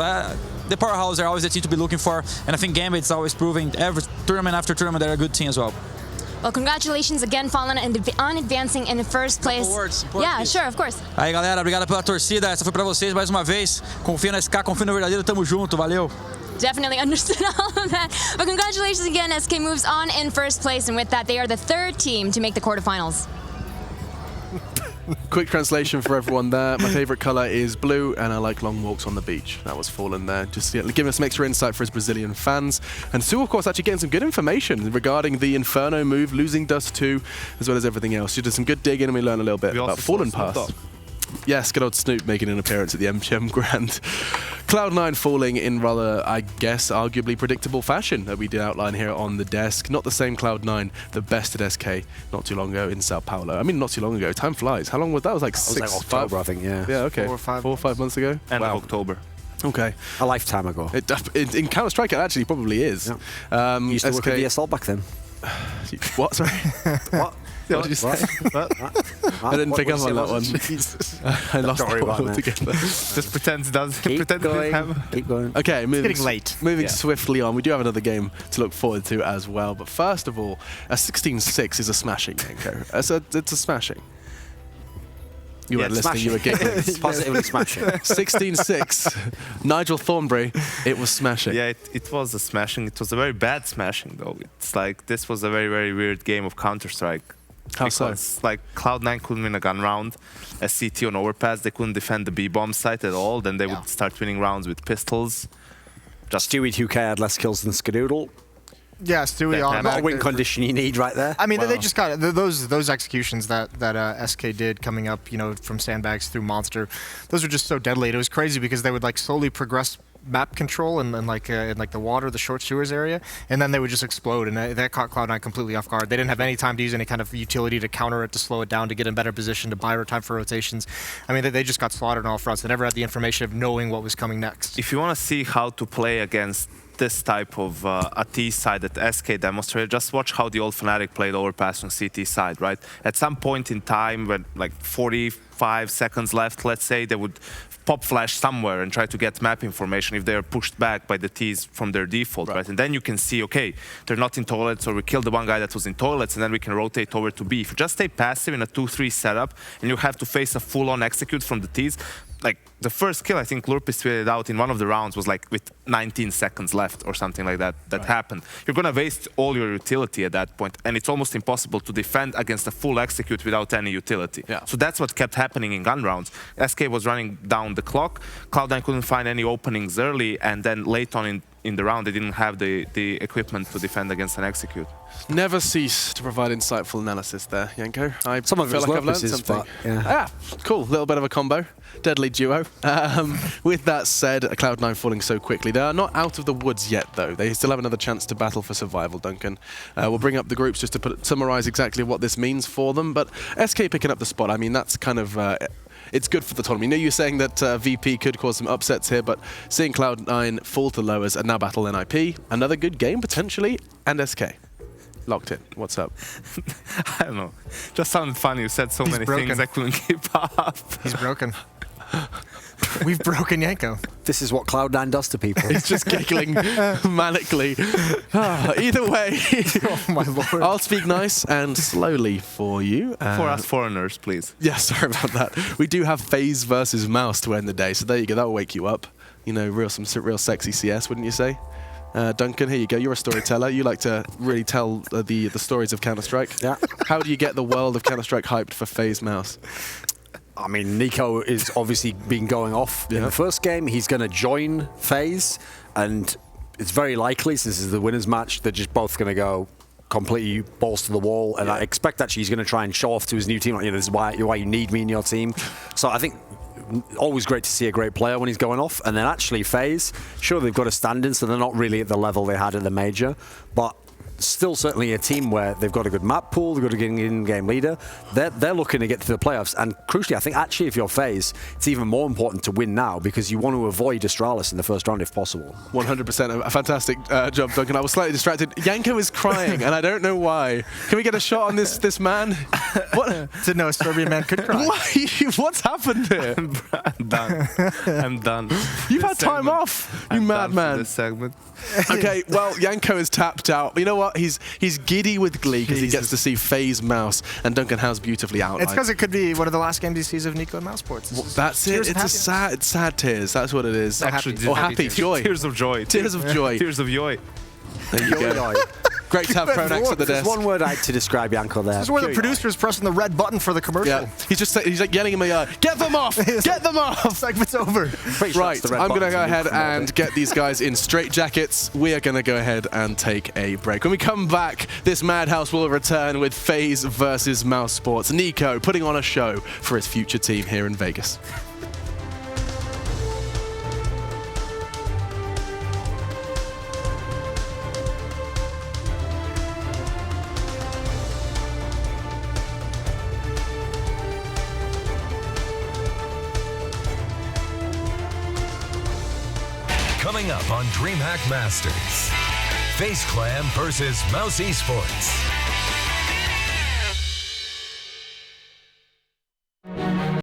The powerhouse are always the team to be looking for, and I think Gambit's always proving every tournament after tournament they're a good team as well. Well, congratulations again, Fallen, on advancing in first place. Yeah, sure, of course. Aí, galera, obrigado pela torcida. Essa foi pra vocês mais uma vez. Confia na SK, confia no verdadeiro, tamo junto, valeu. Definitely understood all of that. But congratulations again, SK moves on in first place, and with that, they are the 3rd team to make the quarterfinals. Quick translation for everyone there. My favorite color is blue, and I like long walks on the beach. That was Fallen there. Just giving us some extra insight for his Brazilian fans. And Sue, of course, actually getting some good information regarding the Inferno move, losing Dust 2, as well as everything else. She did some good digging, and we learned a little bit about Fallen Pass. Yes, good old Snoop making an appearance at the MGM Grand. Cloud9 falling in rather, I guess, arguably predictable fashion that we did outline here on the desk. Not the same Cloud9, the best at SK not too long ago in Sao Paulo. I mean, not too long ago. Time flies. How long was that? That was like October, I think, yeah. Yeah, okay. 4 or 5 months ago? End of October. Okay. A lifetime ago. In Counter-Strike, it actually probably is. Yeah. Used to work at VSL back then. What? Sorry? What? What did you say? I didn't pick up on that one. I lost it altogether. Just pretend it does. Keep going. Okay, getting late. Moving swiftly on. We do have another game to look forward to as well. But first of all, a 16-6 is a smashing, Yanko. It's a smashing. You weren't listening, you were giggling. Positively smashing. 16-6. Nigel Thornbury, it was smashing. Yeah, it was a smashing. It was a very bad smashing, though. It's like, this was a very, very weird game of Counter-Strike. How so? Because, like, Cloud9 couldn't win a gun round. A CT on Overpass, they couldn't defend the B-bomb site at all. Then they would start winning rounds with pistols. Stewie 2K had less kills than Skadoodle. Yeah, Stewie on not a win condition you need right there. I mean, they just got those executions that SK did coming up, you know, from sandbags through Monster. Those were just so deadly. It was crazy because they would like slowly progress map control in like the water, the short sewers area, and then they would just explode, and that caught Cloud9 completely off guard. They didn't have any time to use any kind of utility to counter it, to slow it down, to get in better position, to buy time for rotations. I mean, they just got slaughtered on all fronts. They never had the information of knowing what was coming next. If you want to see how to play against this type of AT side that SK demonstrated, just watch how the old Fnatic played Overpass on CT side, right? At some point in time, when like 45 seconds left, let's say, they would pop flash somewhere and try to get map information if they are pushed back by the Ts from their default, right? And then you can see, okay, they're not in toilets, or we killed the one guy that was in toilets, and then we can rotate over to B. If you just stay passive in a 2-3 setup, and you have to face a full-on execute from the Ts, like the first kill, I think Lurpis tweeted out in one of the rounds was like with 19 seconds left or something like that happened. You're gonna waste all your utility at that point, and it's almost impossible to defend against a full execute without any utility. So that's what kept happening in gun rounds. SK was running down the clock, Cloud9 couldn't find any openings early, and then late on in the round they didn't have the equipment to defend against an execute. Never cease to provide insightful analysis there, Yanko. I Some of feel it's like I've learned something. Cool, little bit of a combo. Deadly duo. With that said, Cloud9 falling so quickly. They are not out of the woods yet, though. They still have another chance to battle for survival, Duncan. We'll bring up the groups just to summarize exactly what this means for them. But SK picking up the spot, I mean, that's kind of... it's good for the tournament. You know, you're saying that VP could cause some upsets here, but seeing Cloud9 fall to lowers and now battle NIP, another good game, potentially, and SK. Locked in. What's up? I don't know. Just sounded funny. You said so many things I couldn't keep up. He's broken. We've broken Yanko. This is what Cloud9 does to people. He's just giggling manically. Either way, oh my lord. I'll speak nice and slowly for you. For us foreigners, please. Yeah, sorry about that. We do have FaZe versus Mouse to end the day, so there you go. That'll wake you up. You know, some real sexy CS, wouldn't you say? Duncan, here you go. You're a storyteller. You like to really tell the stories of Counter-Strike. Yeah. How do you get the world of Counter-Strike hyped for FaZe Mouse? I mean, Nico is obviously been going off in the first game. He's going to join FaZe, and it's very likely, since this is the winners match, they're just both going to go completely balls to the wall. And I expect actually he's going to try and show off to his new team, like, you know, this is why you need me in your team. So I think always great to see a great player when he's going off. And then actually FaZe, sure, they've got a stand-in, so they're not really at the level they had at the major, but still certainly a team where they've got a good map pool, they've got a good in-game leader. They're looking to get to the playoffs, and crucially, I think actually if you're FaZe, it's even more important to win now because you want to avoid Astralis in the first round if possible. 100%, a fantastic job, Duncan. I was slightly distracted. Yanko is crying, and I don't know why. Can we get a shot on this man? What? Didn't know a Serbian man could cry. What's happened here? I'm done. I'm done. You've had time off, you madman. This segment. Okay, well, Yanko is tapped out. You know what? He's giddy with glee because he gets to see FaZe Mouse and Duncan House beautifully outlined. It's because it could be one of the last games he sees of Nico and Mouse Sports. Well, that's it. It's sad tears. That's what it is. Actually, happy joy. Tears of joy. Tears of joy. Tears of joy. There you go. Great to have Pronax at the desk. There's one word I had to describe Yanko there. This is where the producer's pressing the red button for the commercial. Yeah, he's like yelling at me, get them off! Get them off! Segment's over. Right, I'm going to go ahead and get these guys in straitjackets. We are going to go ahead and take a break. When we come back, this madhouse will return with FaZe versus Mouse Sports. Nico putting on a show for his future team here in Vegas. Coming up on DreamHack Masters, FaZe Clan versus Mouse eSports.